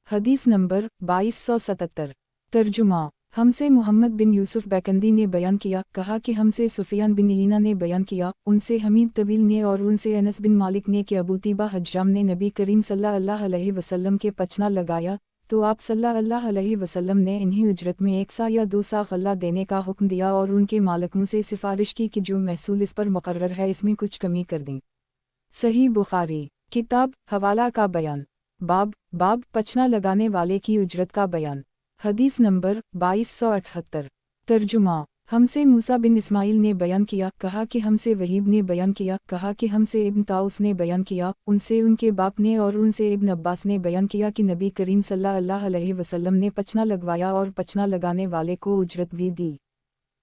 हदीस नंबर 2277। तर्जुमा। हमसे मोहम्मद बिन यूसुफ बैकंदी ने बयान किया, कहा कि हमसे सुफियान बिन ईना ने बयान किया, उनसे हमीद तवील ने और उनसे अनस बिन मालिक ने कि अबू तीबा हज्जाम ने नबी करीम सल्लल्लाहु अलैहि वसल्लम के पचना लगाया तो आप सल्लल्लाहु अलैहि वसल्लम ने इन्हीं उजरत में 1 सा या 2 सा गल्ला देने का हुक्म दिया और उनके मालिकों से सिफारिश की कि जो महसूल इस पर मुकर्रर है इसमें कुछ कमी कर दें। सही बुखारी। किताब हवाला का बयान। बाब पचना लगाने वाले की उजरत का बयान। हदीस नंबर 2278। तर्जुमा। हमसे मूसा बिन इस्माइल ने बयान किया, कहा कि हमसे वहीब ने बयान किया, कहा कि हमसे इब्न ताउस ने बयान किया, उनसे उनके बाप ने और उनसे इब्न अब्बास ने बयान किया कि नबी करीम सल्लल्लाहु अलैहि वसल्लम ने पचना लगवाया और पचना लगाने वाले को उजरत भी दी।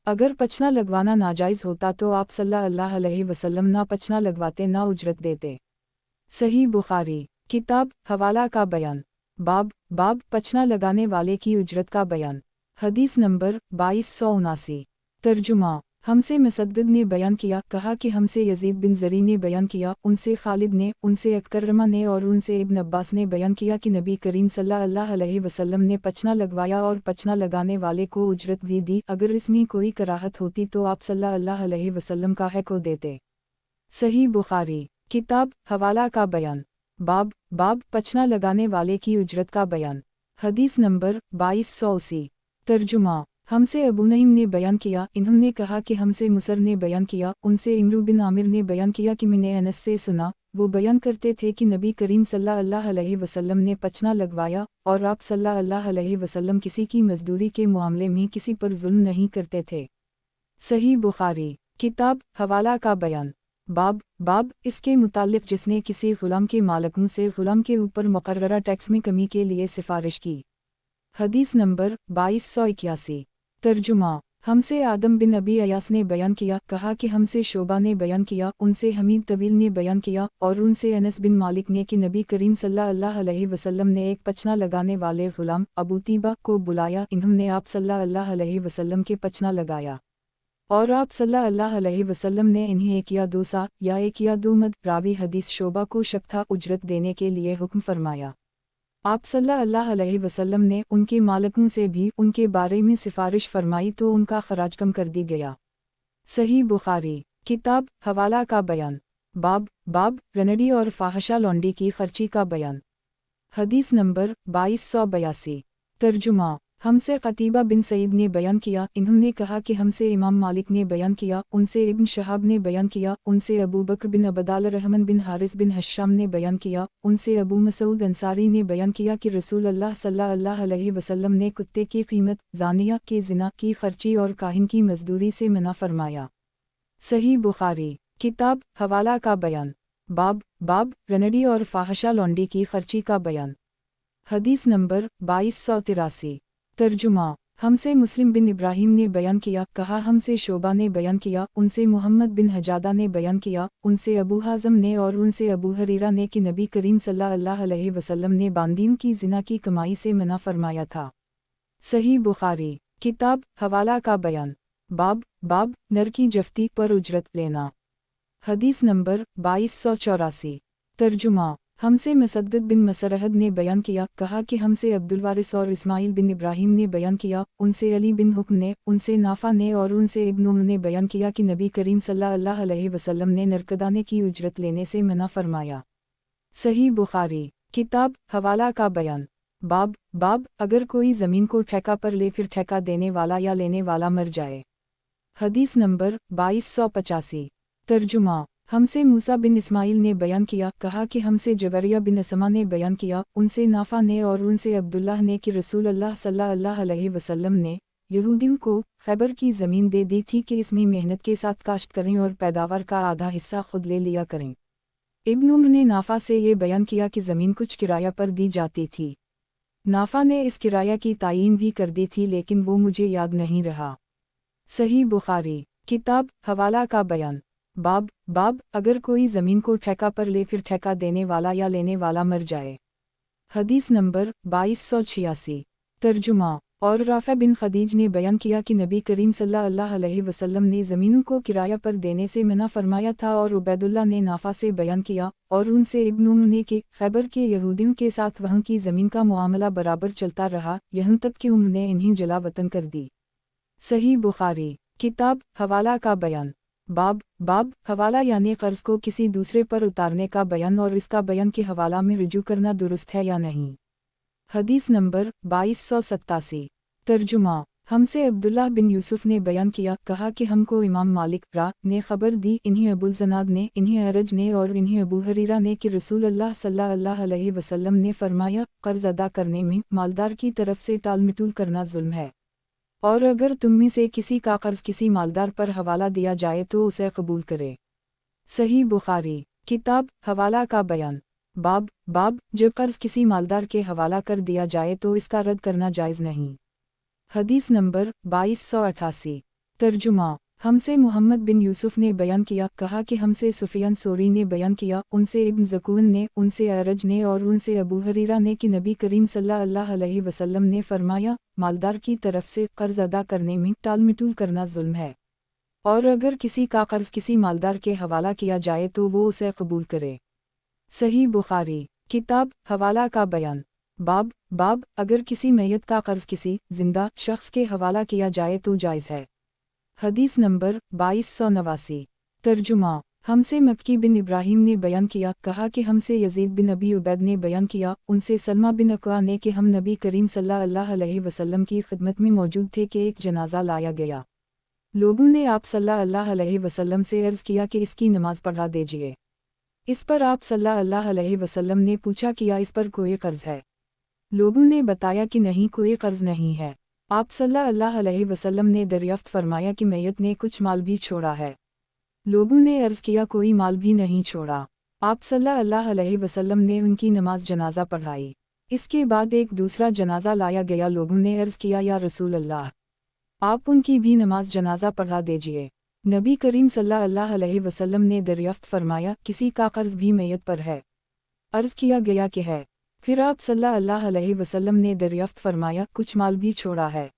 अगर पचना लगवाना नाजायज़ होता तो आप सल्लल्लाहु अलैहि वसल्लम ना पचना लगवाते ना उजरत देते। सही बुखारी। किताब हवाला का बयान। बाब पचना लगाने वाले की उजरत का बयान। हदीस नंबर 2279। तर्जुमा। हमसे मुसद्दद ने बयान किया, कहा कि हमसे यजीद बिन ज़री ने बयान किया, उनसे खालिद ने, उनसे अकरमा ने और उनसे इब्न अब्बास ने बयान किया कि नबी करीम सल्लल्लाहु अलैहि वसल्लम ने पचना लगवाया और पचना लगाने वाले को उजरत भी दी। अगर इसमें कोई कराहत होती तो आप सल्लल्लाहु अलैहि वसल्लम का हक को देते। सही बुखारी। किताब हवाला का बयान। बाब पचना लगाने वाले की उजरत का बयान। हदीस नंबर 2280। तर्जुमा। हमसे अबू नईम ने बयान किया, इन्होंने कहा कि हमसे मुसर ने बयान किया, उनसे इमरू बिन आमिर ने बयान किया कि मैंने अनस से सुना, वो बयान करते थे कि नबी करीम सल्लल्लाहु अलैहि वसल्लम ने पचना लगवाया और आप सल्लल्लाहु अलैहि वसल्लम किसी की मजदूरी के मामले में किसी पर जुल्म नहीं करते थे। सही बुखारी। किताब हवाला का बयान। बाब इसके मुतालिक जिसने किसी गुलाम के मालिकों से गुलाम के ऊपर मुकर्ररा टैक्स में कमी के लिए सिफारिश की। हदीस नंबर 2281। तर्जुमा। हमसे आदम बिन अबी अयास ने बयान किया, कहा कि हमसे शोबा ने बयान किया, उनसे हमीद तवील ने बयान किया और उनसे अनस बिन मालिक ने कि नबी करीम सल्लल्लाहु अलैहि वसल्लम ने एक पचना लगाने वाले गुलाम अबू तीबा को बुलाया, इन्होंने आप सल्लल्लाहु अलैहि वसल्लम के पचना लगाया और आप सल्लल्लाहु अलैहि वसल्लम ने इन्हें एक या दो सा या एक या दो मद रावी हदीस शोबा को शक्था उजरत देने के लिए हुक्म फरमाया। आप सल्लल्लाहु अलैहि वसल्लम ने उनके मालिकों से भी उनके बारे में सिफारिश फरमाई तो उनका खराज कम कर दी गया। सही बुखारी किताब हवाला का बयान बाब रनडी और फाहशा लौंडी की खर्ची का बयान। हदीस नंबर 2282। तर्जुमा हमसे क़तीबा बिन सईद ने बयान किया, इन्होंने कहा कि हमसे इमाम मालिक ने बयान किया, उनसे इब्न शहाब ने बयान किया, उनसे अबू बकर बिन अबदाल रहमान बिन हारिस बिन हश्शाम ने बयान किया, उनसे अबू मसूद अंसारी ने बयान किया कि रसूल अल्लाह सल्लल्लाहु अलैहि वसल्लम ने कुत्ते की कीमत, जानिया के ज़िना की खर्ची और काहिन की मजदूरी से मना फरमाया। सही बुखारी किताब हवाला का बयान बाब रनडी और फाहशा लौंडी की खर्ची का बयान। हदीस नंबर 2283। तर्जुमा हमसे मुस्लिम बिन इब्राहीम ने बयान किया, कहा हमसे शोबा ने बयान किया, उनसे मोहम्मद बिन हजादा ने बयान किया, उनसे अबू हाज़म ने और उनसे अबू हरीरा ने कि नबी करीम सल्लल्लाहु अलैहि वसल्लम ने बांदीन की ज़िना की कमाई से मना फरमाया था। सही बुखारी किताब हवाला का बयान बाब नर की जफ्ती पर उजरत लेना। हदीस नंबर 2284। तर्जुमा हमसे मसद्दद बिन मसरहद ने बयान किया, कहा कि हमसे अब्दुलवारिस और इस्माइल बिन इब्राहीम ने बयान किया, उनसे अली बिन हुक्म ने, उनसे नाफा ने और उनसे इब्न उम्र ने बयान किया कि नबी करीम सल्लल्लाहु अलैहि वसल्लम ने नरकदाने की उजरत लेने से मना फरमाया। सही बुखारी किताब हवाला का बयान बाब अगर कोई ज़मीन को ठेका पर ले फिर ठेका देने वाला या लेने वाला मर जाए। हदीस नंबर 2285। तर्जुमा हमसे मूसा बिन इस्माइल ने बयान किया, कहा कि हमसे जबरिया बिन असमा ने बयान किया, उनसे नाफा ने और उनसे अब्दुल्लाह ने कि रसूल अल्लाह सल्लल्लाहु अलैहि वसल्लम ने यहूदियों को खैबर की ज़मीन दे दी थी कि इसमें मेहनत के साथ काश्त करें और पैदावार का आधा हिस्सा खुद ले लिया करें। इब्न उम्र ने नाफा से ये बयान किया कि ज़मीन कुछ किराया पर दी जाती थी। नाफा ने इस किराया की तायीन भी कर दी थी लेकिन वो मुझे याद नहीं रहा। सही बुखारी किताब हवाला का बयान बाब अगर कोई ज़मीन को ठेका पर ले फिर ठेका देने वाला या लेने वाला मर जाए। हदीस नंबर 2286। तर्जुमा और राफ़ा बिन खदीज ने बयान किया कि नबी करीम सल्लल्लाहु अलैहि वसल्लम ने ज़मीनों को किराया पर देने से मना फरमाया था और उबैदुल्लाह ने नाफा से बयान किया और उनसे इब्न उम्र ने कि खैबर के यहूदियों के साथ वहाँ की ज़मीन का मुआमला बराबर चलता रहा, यहाँ तक कि उम्र ने इन्हें जला वतन कर दी। सही बुखारी किताब हवाला का बयान बाब हवाला यानी कर्ज को किसी दूसरे पर उतारने का बयान और इसका बयान कि हवाला में रुजू करना दुरुस्त है या नहीं। हदीस नंबर 2287। तर्जुमा हमसे अब्दुल्लाह बिन यूसुफ ने बयान किया, कहा कि हमको इमाम मालिक ने खबर दी, इन्हें अबुल ज़नाद ने, इन्हें अरज ने और इन्हें अबू हरीरा ने कि रसूल अल्लाह सल्लल्लाहु अलैहि वसल्लम ने फरमाया, कर्ज अदा करने में मालदार की तरफ से टाल मटोल करना जुल्म है और अगर तुम में से किसी का कर्ज किसी मालदार पर हवाला दिया जाए तो उसे कबूल करे। सही बुखारी किताब हवाला का बयान बाब जब कर्ज किसी मालदार के हवाला कर दिया जाए तो इसका रद्द करना जायज़ नहीं। हदीस नंबर 2288। तर्जुमा हमसे मोहम्मद बिन यूसुफ ने बयान किया, कहा कि हमसे सुफियान सोरी ने बयान किया, उनसे इब्न ज़कून ने, उनसे अरज ने और उनसे अबू हरीरा ने कि नबी करीम सल्लल्लाहु अलैहि वसल्लम ने फरमाया, मालदार की तरफ से कर्ज अदा करने में टाल मटोल करना जुल्म है और अगर किसी का कर्ज किसी मालदार के हवाला किया जाए तो वो उसे कबूल करे। सही बुखारी किताब हवाला का बयान बाब अगर किसी मैयत का कर्ज किसी जिंदा शख्स के हवाला किया जाए तो जायज़ है। हदीस नंबर 2289। तर्जुमा हमसे मक्की बिन इब्राहीम ने बयान किया, कहा कि हमसे यजीद बिन अबी उबैद ने बयान किया, उनसे सलमा बिन अक्वा ने कि हम नबी करीम सल्लल्लाहु अलैहि वसल्लम की खिदमत में मौजूद थे कि एक जनाजा लाया गया। लोगों ने आप सल्लल्लाहु अलैहि वसल्लम से अर्ज़ किया कि इसकी नमाज पढ़ा दीजिए। इस पर आप सल्लल्लाहु अलैहि वसल्लम ने पूछा कि इस पर कोई कर्ज है? लोगों ने बताया कि नहीं, कोई कर्ज नहीं है। आप सल्लल्लाहु अलैहि वसल्लम ने दरियाफ्त फरमाया कि मैयत ने कुछ माल भी छोड़ा है। लोगों ने अर्ज़ किया कोई माल भी नहीं छोड़ा। आप सल्लल्लाहु अलैहि वसल्लम ने उनकी नमाज जनाजा पढ़ाई। इसके बाद एक दूसरा जनाजा लाया गया। लोगों ने अर्ज़ किया, या रसूल अल्लाह, आप उनकी भी नमाज जनाजा पढ़ा दीजिए। नबी करीम सल्लल्लाहु अलैहि वसल्लम ने दरियाफ्त फरमाया, किसी का कर्ज भी मैयत पर है? अर्ज किया गया कि है। फिर आप सल्लल्लाहु अलैहि वसल्लम ने दरियाफ्त फरमाया, कुछ माल भी छोड़ा है?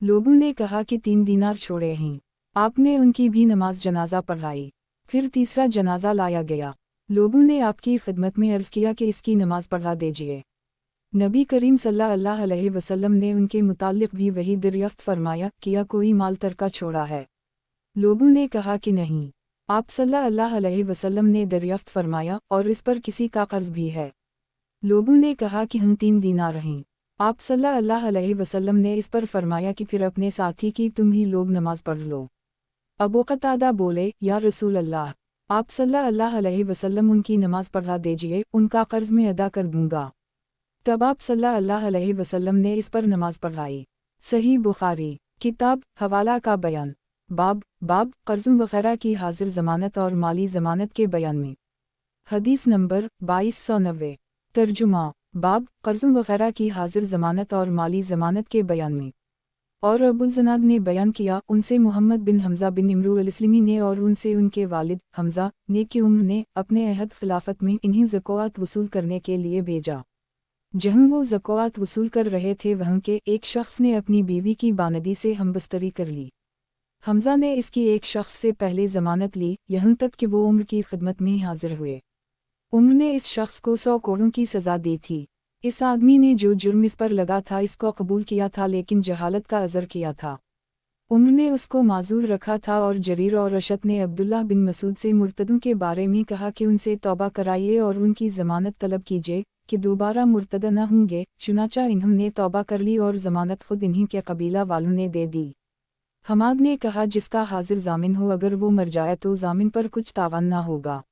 लोगों ने कहा कि 3 दीनार छोड़े हैं। आपने उनकी भी नमाज जनाजा पढ़ाई। फिर तीसरा जनाजा लाया गया। लोगों ने आपकी खिदमत में अर्ज किया कि इसकी नमाज पढ़ा दीजिए। नबी करीम सल्लल्लाहु अलैहि वसल्लम ने उनके मुताल्लिक भी वही दरियाफ्त फरमाया, किया कोई माल तरका छोड़ा है? लोगों ने कहा कि नहीं। आप सल्लल्लाहु अलैहि वसल्लम ने दरियाफ्त फरमाया, और इस पर किसी का कर्ज भी है? लोगों ने कहा कि हम 3 दीनार हैं। आप सल्लल्लाहु अलैहि वसल्लम ने इस पर फरमाया कि फिर अपने साथी की तुम ही लोग नमाज पढ़ लो। अबू कतादा बोले, या रसूल अल्लाह, आप सल्लल्लाहु अलैहि वसल्लम उनकी नमाज पढ़ा दीजिए, उनका कर्ज मैं अदा कर दूंगा। तब आप सल्लल्लाहु अलैहि वसल्लम ने इस पर नमाज पढ़ाई। सही बुखारी, किताब हवाला का बयान, बाब कर्ज़ों वगैरह की हाजिर ज़मानत और माली ज़मानत के बयान में। हदीस नंबर 2290। तर्जुमा, बाब कर्ज़ों वगैरह की हाजिर ज़मानत और माली ज़मानत के बयान में। और अबुल ज़नाद ने बयान किया, उनसे मोहम्मद बिन हमज़ा बिन इमरू अल-इस्लमी ने और उनसे उनके वालिद हमज़ा ने कि उन्होंने अपने अहद खिलाफत में इन्हीं ज़कात वसूल करने के लिए भेजा। जहाँ वो ज़कात वसूल कर रहे थे वहाँ के एक शख्स ने अपनी बीवी की बानदी से हमबस्तरी कर ली। हमज़ा ने इसकी एक शख्स से पहले ज़मानत ली, यहाँ तक कि वो उम्र की खिदमत में हाजिर हुए। उम्र ने इस शख्स को 100 कोड़ों की सज़ा दी थी। इस आदमी ने जो जुर्म इस पर लगा था इसको कबूल किया था, लेकिन जहालत का अज़र किया था। उम्र ने उसको माजूर रखा था, और जरीर और रशद ने अब्दुल्लाह बिन मसूद से मुर्तदों के बारे में कहा कि उनसे तौबा कराइए और उनकी ज़मानत तलब कीजिए कि दोबारा मुर्तद न होंगे। चुनाचा इन्होंने तौबा कर ली और ज़मानत खुद इन्हीं के कबीला वालों ने दे दी। हमाद ने कहा, जिसका हाजिर जामिन हो अगर वो मर जाए तो जामिन पर कुछ तावन ना होगा,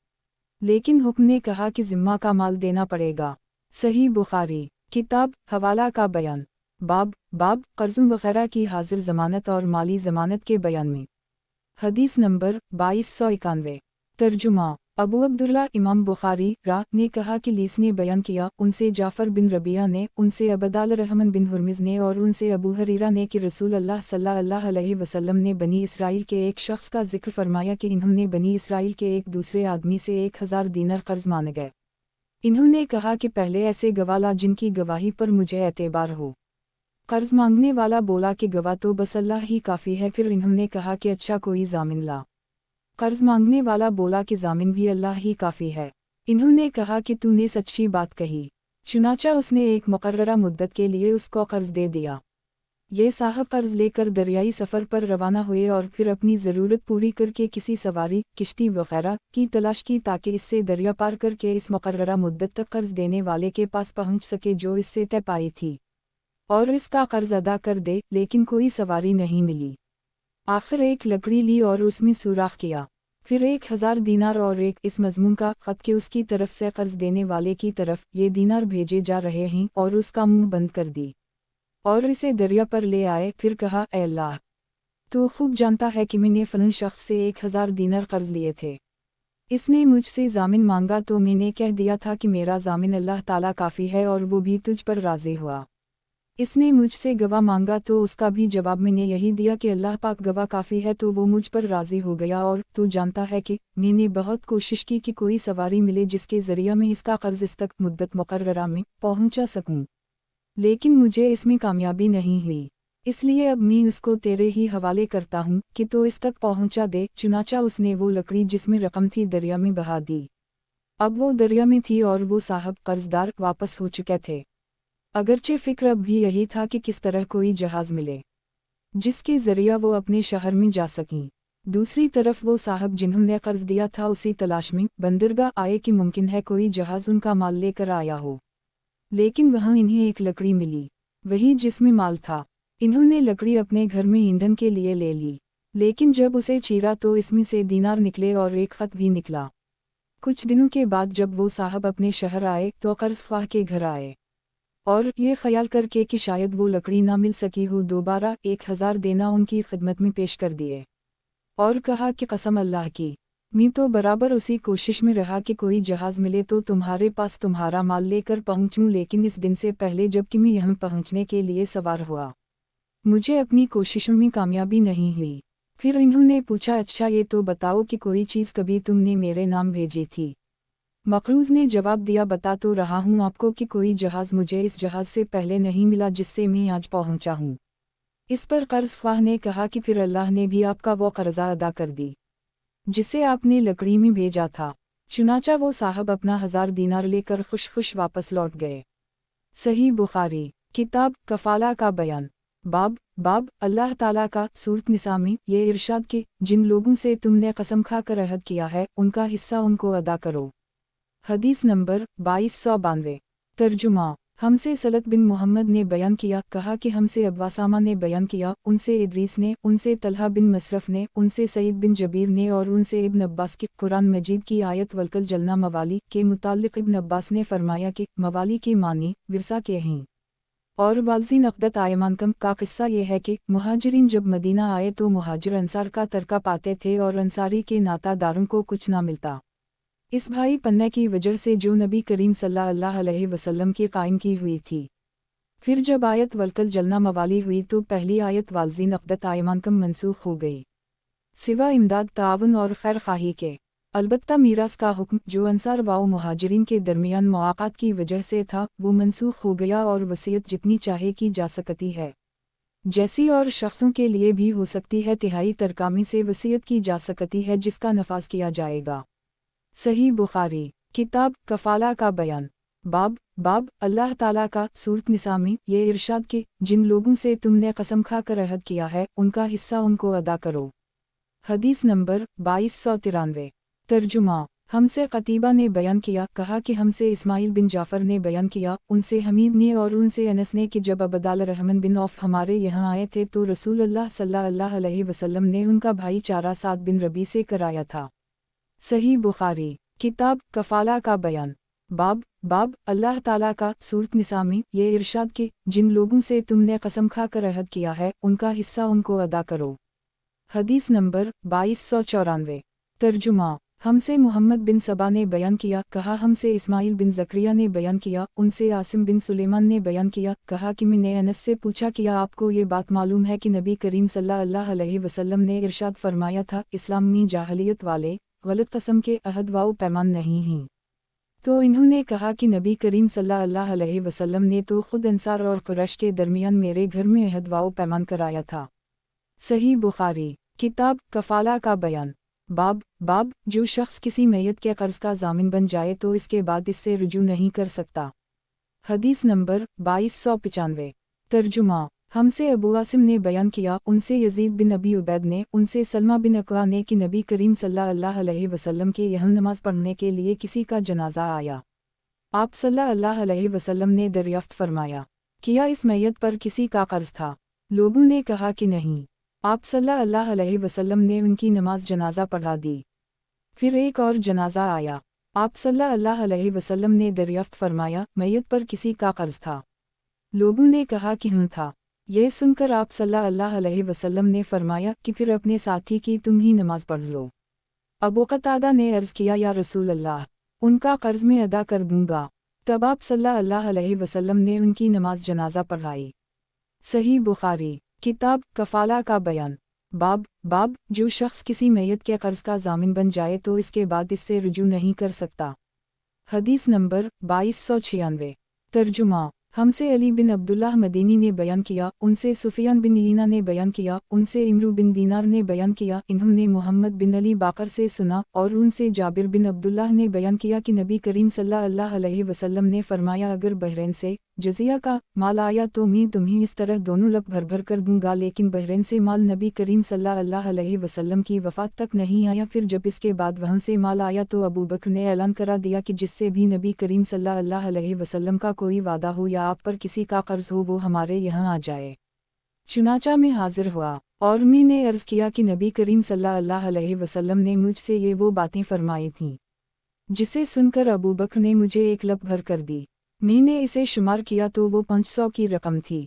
लेकिन हुक्म ने कहा कि ज़िम्मा का माल देना पड़ेगा। सही बुखारी, किताब हवाला का बयान, बाब कर्ज़ों वगैरह की हाजिर ज़मानत और माली ज़मानत के बयान में। हदीस नंबर 2291। तर्जुमा, अबू अब्दुल्ला इमाम बुखारी ने कहा कि लीस ने बयान किया, उनसे जाफ़र बिन रबिया ने, उनसे अबदाल रहमान बिन हुरमिज़ ने और उनसे अबू हरीरा ने कि रसूल अल्लाह सल्लल्लाहु अलैहि वसल्लम ने बनी इसराइल के एक शख्स का जिक्र फरमाया कि इन्होंने बनी इसराइल के एक दूसरे आदमी से 1000 दीनार कर्ज मांग गए। इन्होंने कहा कि पहले ऐसे गवाह ला जिनकी गवाही पर मुझे एतबार हो। कर्ज मांगने वाला बोला कि गवाह तो बस अल्लाह ही काफ़ी है। फिर इन्होंने कहा कि अच्छा कोई जामिन ला। कर्ज मांगने वाला बोला कि जामिन भी अल्लाह ही काफ़ी है। इन्होंने कहा कि तूने सच्ची बात कही। चुनाचा उसने एक मुकर्ररा मुद्दत के लिए उसको कर्ज दे दिया। ये साहब कर्ज लेकर दरियाई सफ़र पर रवाना हुए और फिर अपनी ज़रूरत पूरी करके किसी सवारी, किश्ती वगैरह की तलाश की ताकि इससे दरिया पार करके इस मुकर्ररा मुद्दत तक कर्ज देने वाले के पास पहुंच सके जो इससे तय पाई थी, और इसका कर्ज अदा कर दे। लेकिन कोई सवारी नहीं मिली। आखिर एक लकड़ी ली और उसमें सुराख किया। फिर 1000 दीनार और एक इस मज़मून का ख़त कि उसकी तरफ से कर्ज देने वाले की तरफ ये दीनार भेजे जा रहे हैं, और उसका मुंह बंद कर दी और इसे दरिया पर ले आए। फिर कहा, ऐ अल्लाह, तो खूब जानता है कि मैंने फलन शख्स से 1000 दीनार कर्ज लिए थे। इसने मुझसे जामिन मांगा तो मैंने कह दिया था कि मेरा जामिन अल्लाह ताला काफ़ी है, और वो भी तुझ पर राज़ी हुआ। इसने मुझसे गवाह मांगा तो उसका भी जवाब मैंने यही दिया कि अल्लाह पाक गवाह काफ़ी है, तो वो मुझ पर राज़ी हो गया। और तू जानता है कि मैंने बहुत कोशिश की कि कोई सवारी मिले जिसके ज़रिए मैं इसका कर्ज इस तक मुद्दत मुकर्ररा में पहुंचा सकूं, लेकिन मुझे इसमें कामयाबी नहीं हुई। इसलिए अब मैं उसको तेरे ही हवाले करता हूँ कि तो इस तक पहुंचा दे। चुनाचा उसने वो लकड़ी जिसमें रकम थी दरिया में बहा दी। अब वो दरिया में थी और वो साहब कर्जदार वापस हो चुके थे। अगरचे फिक्र अब भी यही था कि किस तरह कोई जहाज़ मिले जिसके ज़रिया वो अपने शहर में जा सकें। दूसरी तरफ वो साहब जिन्होंने कर्ज दिया था उसी तलाश में बंदरगाह आए कि मुमकिन है कोई जहाज़ उनका माल लेकर आया हो। लेकिन वहाँ इन्हें एक लकड़ी मिली, वही जिसमें माल था। इन्होंने लकड़ी अपने घर में ईंधन के लिए ले ली, लेकिन जब उसे चीरा तो इसमें से दीनार निकले और एक ख़त भी निकला। कुछ दिनों के बाद जब वो साहब अपने शहर आए तो कर्ज ख्वाह के घर आए, और ये ख्याल करके कि शायद वो लकड़ी ना मिल सकी हो, दोबारा 1000 देना उनकी खिदमत में पेश कर दिए और कहा कि कसम अल्लाह की, मैं तो बराबर उसी कोशिश में रहा कि कोई जहाज़ मिले तो तुम्हारे पास तुम्हारा माल लेकर पहुंचूं, लेकिन इस दिन से पहले जबकि मैं यहाँ पहुंचने के लिए सवार हुआ मुझे अपनी कोशिशों में कामयाबी नहीं हुई। फिर इन्होंने पूछा, अच्छा ये तो बताओ कि कोई चीज़ कभी तुमने मेरे नाम भेजी थी? मकरूज़ ने जवाब दिया, बता तो रहा हूँ आपको कि कोई जहाज़ मुझे इस जहाज़ से पहले नहीं मिला जिससे मैं आज पहुँचा हूँ। इस पर कर्ज़ ख्वाह ने कहा कि फिर अल्लाह ने भी आपका वो कर्ज़ा अदा कर दी जिसे आपने लकड़ी में भेजा था। चुनाचा वो साहब अपना 1000 दीनार लेकर खुश खुश वापस लौट गए। सही बुखारी किताब कफ़ाला का बयान बाब अल्लाह ताला का सूरत निसा में ये इरशाद कि जिन लोगों से तुमने कसम खा कर अहद किया है उनका हिस्सा उनको अदा करो। हदीस नंबर 2292। तर्जुमा हमसे सलत बिन मोहम्मद ने बयान किया, कहा कि हमसे अब्बासामा ने बयान किया, उनसे इदरीस ने, उनसे तलहा बिन मसरफ ने, उनसे सईद बिन जबीर ने और उनसे इब्न अब्बास की कुरान मजीद की आयत वलकल जलना मवाली के मुताल्लिक़ इब्न अब्बास ने फरमाया कि मवाली की मानी विरसा के हैं और वालजी नक़दत आयमानकम का किस्सा ये है कि मुहाजिरीन जब मदीना आए तो मुहाजिर अंसार का तरका पाते थे और अंसारी के नातादारों को कुछ ना मिलता। इस भाई पन्ने की वजह से जो नबी करीम सल्लल्लाहु अलैहि वसल्लम की कायम की हुई थी। फिर जब आयत वलकल जलना मवाली हुई तो पहली आयत वालजी नक़दत आयमानकम मनसूख हो गई, सिवा इमदाद तावन और खैर खाही के। अलबत्ता मीरास का हुक्म जो अंसार व मुहाजिरीन के दरमियान मुआक़ात की वजह से था वो मनसूख हो गया और वसीयत जितनी चाहे की जा सकती है, जैसी और शख्सों के लिए भी हो सकती है, तिहाई तरकामी से वसीयत की जा सकती है जिसका नफाज किया जाएगा। सही बुखारी किताब कफ़ाला का बयान बाब अल्लाह ताला का सूरत निसा में ये इरशाद कि जिन लोगों से तुमने कसम खा कर अहद किया है उनका हिस्सा उनको अदा करो। हदीस नंबर 2293। तर्जुमा हमसे क़तीबा ने बयान किया, कहा कि हमसे इस्माइल बिन जाफ़र ने बयान किया, उनसे हमीद ने और उनसे अनस ने कि जब अबदाल रहमान बिन औफ हमारे यहाँ आए थे तो रसूलुल्लाह सल्लल्लाहु अलैहि वसल्लम ने उनका भाईचारा साद बिन रबी से कराया था। सही बुखारी किताब कफ़ाला का बयान बाब अल्लाह ताला का सूरत निसा में ये इरशाद कि जिन लोगों से तुमने कसम खा कर अहद किया है उनका हिस्सा उनको अदा करो। हदीस नंबर 2294। तर्जुमा हमसे मोहम्मद बिन सबा ने बयान किया, कहा हमसे इस्माइल बिन ज़करिया ने बयान किया, उनसे आसिम बिन सुलेमान ने बयान किया, कहा कि मैंने अनस से पूछा, किया आपको ये बात मालूम है कि नबी करीम सल्लल्लाहु अलैहि वसल्लम ने इरशाद फरमाया था, इस्लाम में जाहलियत वाले गलत कसम के अहद व पैमान नहीं हैं। तो इन्होंने कहा कि नबी करीम सल्लल्लाहु अलैहि वसल्लम ने तो खुद अंसार और कुरैश के दरमियान मेरे घर में अहद व पैमान कराया था। सही बुखारी किताब कफ़ाला का बयान बाब जो शख्स किसी मैयत के कर्ज का जामिन बन जाए तो इसके बाद इससे रुजू नहीं कर सकता। हदीस नंबर 2295। तर्जुमा हमसे अबू आसिम ने बयान किया, उनसे यजीद बिन अबी उबैद ने, उनसे सलमा बिन अक़वा ने कि नबी करीम सल्लल्लाहु अलैहि वसल्लम के यहाँ नमाज पढ़ने के लिए किसी का जनाजा आया। आप सल्लल्लाहु अलैहि वसल्लम ने दरियाफ्त फरमाया, किया इस मैयत पर किसी का कर्ज था? लोगों ने कहा कि नहीं। आप सल्लल्लाहु अलैहि वसल्लम ने उनकी नमाज जनाजा पढ़ा दी। फिर एक और जनाजा आया। आप सल्लल्लाहु अलैहि वसल्लम ने दरियाफ्त फरमाया, मैयत पर किसी का कर्ज था? लोगों ने कहा कि हाँ था। यह सुनकर आप सल्लल्लाहु अलैहि वसल्लम ने फरमाया कि फिर अपने साथी की तुम ही नमाज पढ़ लो। अबू क़तादा ने अर्ज़ किया, या रसूल अल्लाह, उनका कर्ज में अदा कर दूंगा। तब आप सल्लल्लाहु अलैहि वसल्लम ने उनकी नमाज जनाजा पढ़ाई। सही बुखारी किताब कफ़ाला का बयान बाब जो शख्स किसी मैयत के कर्ज का जामिन बन जाए तो इसके बाद इससे रुजू नहीं कर सकता। हदीस नंबर 2296। तर्जुमा हमसे अली बिन अब्दुल्लाह मदीनी ने बयान किया, उनसे सुफियान बिन ईना ने बयान किया, उनसे इमरू बिन दीनार ने बयान किया, इन्होंने मोहम्मद बिन अली बाकर से सुना और उनसे जाबिर बिन अब्दुल्लाह ने बयान किया कि नबी करीम सल्लल्लाहु अलैहि वसल्लम ने फरमाया, अगर बहरैन से जजिया का माल आया तो मैं तुम्हें इस तरह दोनों लप भर भर कर दूंगा, लेकिन बहरैन से माल नबी करीम सल्लल्लाहु अलैहि वसल्लम की वफ़ात तक नहीं आया। फिर जब इसके बाद वहाँ से माल आया तो अबू बकर ने ऐलान करा दिया कि जिससे भी नबी करीम सल्लल्लाहु अलैहि वसल्लम का कोई वादा हो या आप पर किसी का कर्ज हो वो हमारे यहाँ आ जाए। चुनाचा में हाजिर हुआ और मैंने अर्ज़ किया कि नबी करीम सल्लल्लाहु अलैहि वसल्लम ने मुझसे ये वो बातें फरमाई थीं, जिसे सुनकर अबू बकर ने मुझे एक लप भर कर दी। मैंने इसे शुमार किया तो वो 500 की रकम थी।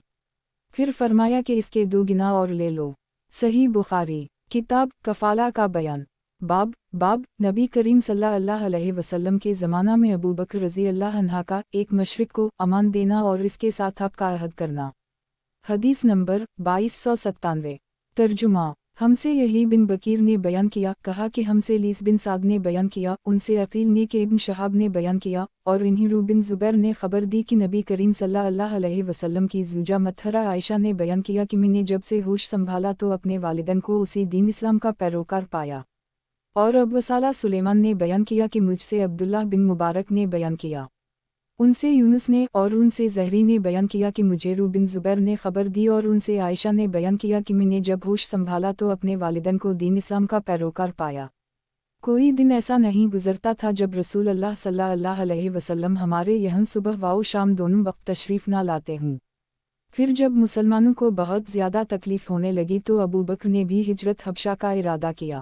फिर फरमाया कि इसके 2 गिना और ले लो। सही बुखारी किताब कफ़ाला का बयान बाब नबी करीम सल्लल्लाहु अलैहि वसल्लम के ज़माना में अबू बकर रज़ी अल्लाह अन्हा का एक मशरिक को अमान देना और इसके साथ आपका अहद करना। حدیث نمبر 2297۔ ترجمہ: ہم سے یحییٰ بن بکیر نے بیان کیا، کہا کہ ہم سے لیث بن سعد نے بیان کیا، ان سے عقیل نے کہ ابن شہاب نے بیان کیا، اور انہیں عروہ بن زبیر نے خبر دی کہ نبی کریم صلی اللہ علیہ وسلم کی زوجہ مطہرہ عائشہ نے بیان کیا کہ میں نے جب سے ہوش سنبھالا تو اپنے والدین کو اسی دین اسلام کا پیروکار پایا۔ اور ابو صالح سلیمان نے بیان کیا کہ مجھ سے عبداللہ بن مبارک نے بیان کیا، ان سے یونس نے، اور ان سے زہری نے بیان کیا کہ مجھے عروہ بن زبیر نے خبر دی، اور ان سے عائشہ نے بیان کیا کہ میں نے جب ہوش سنبھالا تو اپنے والدین کو دین اسلام کا پیروکار پایا۔ کوئی دن ایسا نہیں گزرتا تھا جب رسول اللہ صلی اللہ علیہ وسلم ہمارے یہاں صبح و شام دونوں وقت تشریف نہ لاتے ہوں۔ پھر جب مسلمانوں کو بہت زیادہ تکلیف ہونے لگی تو ابو بکر نے بھی ہجرت حبشہ کا ارادہ کیا۔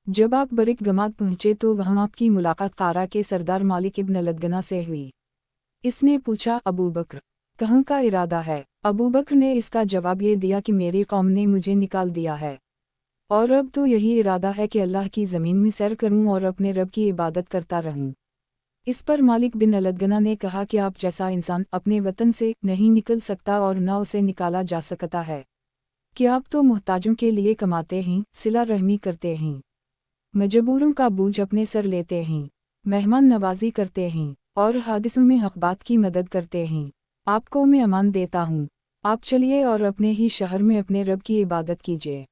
جب آپ برک گماد پہنچے تو وہاں آپ کی ملاقات قارہ کے سردار مالک ابن لدغنہ سے ہوئی۔ اس نے پوچھا، ابو بکر، کہاں کا ارادہ ہے؟ ابو بکر نے اس کا جواب یہ دیا کہ میری قوم نے مجھے نکال دیا ہے، اور اب تو یہی ارادہ ہے کہ اللہ کی زمین میں سیر کروں اور اپنے رب کی عبادت کرتا رہوں۔ اس پر مالک بن لدغنہ نے کہا کہ آپ جیسا انسان اپنے وطن سے نہیں نکل سکتا اور نہ اسے نکالا جا سکتا ہے، کہ آپ تو محتاجوں کے لیے کماتے ہیں، صلہ رحمی کرتے ہیں، مجبوروں کا بوجھ اپنے سر لیتے ہیں، مہمان نوازی کرتے ہیں، اور حادثوں میں حق بات کی مدد کرتے ہیں۔ آپ کو میں امان دیتا ہوں، آپ چلیے اور اپنے ہی شہر میں اپنے رب کی عبادت کیجیے۔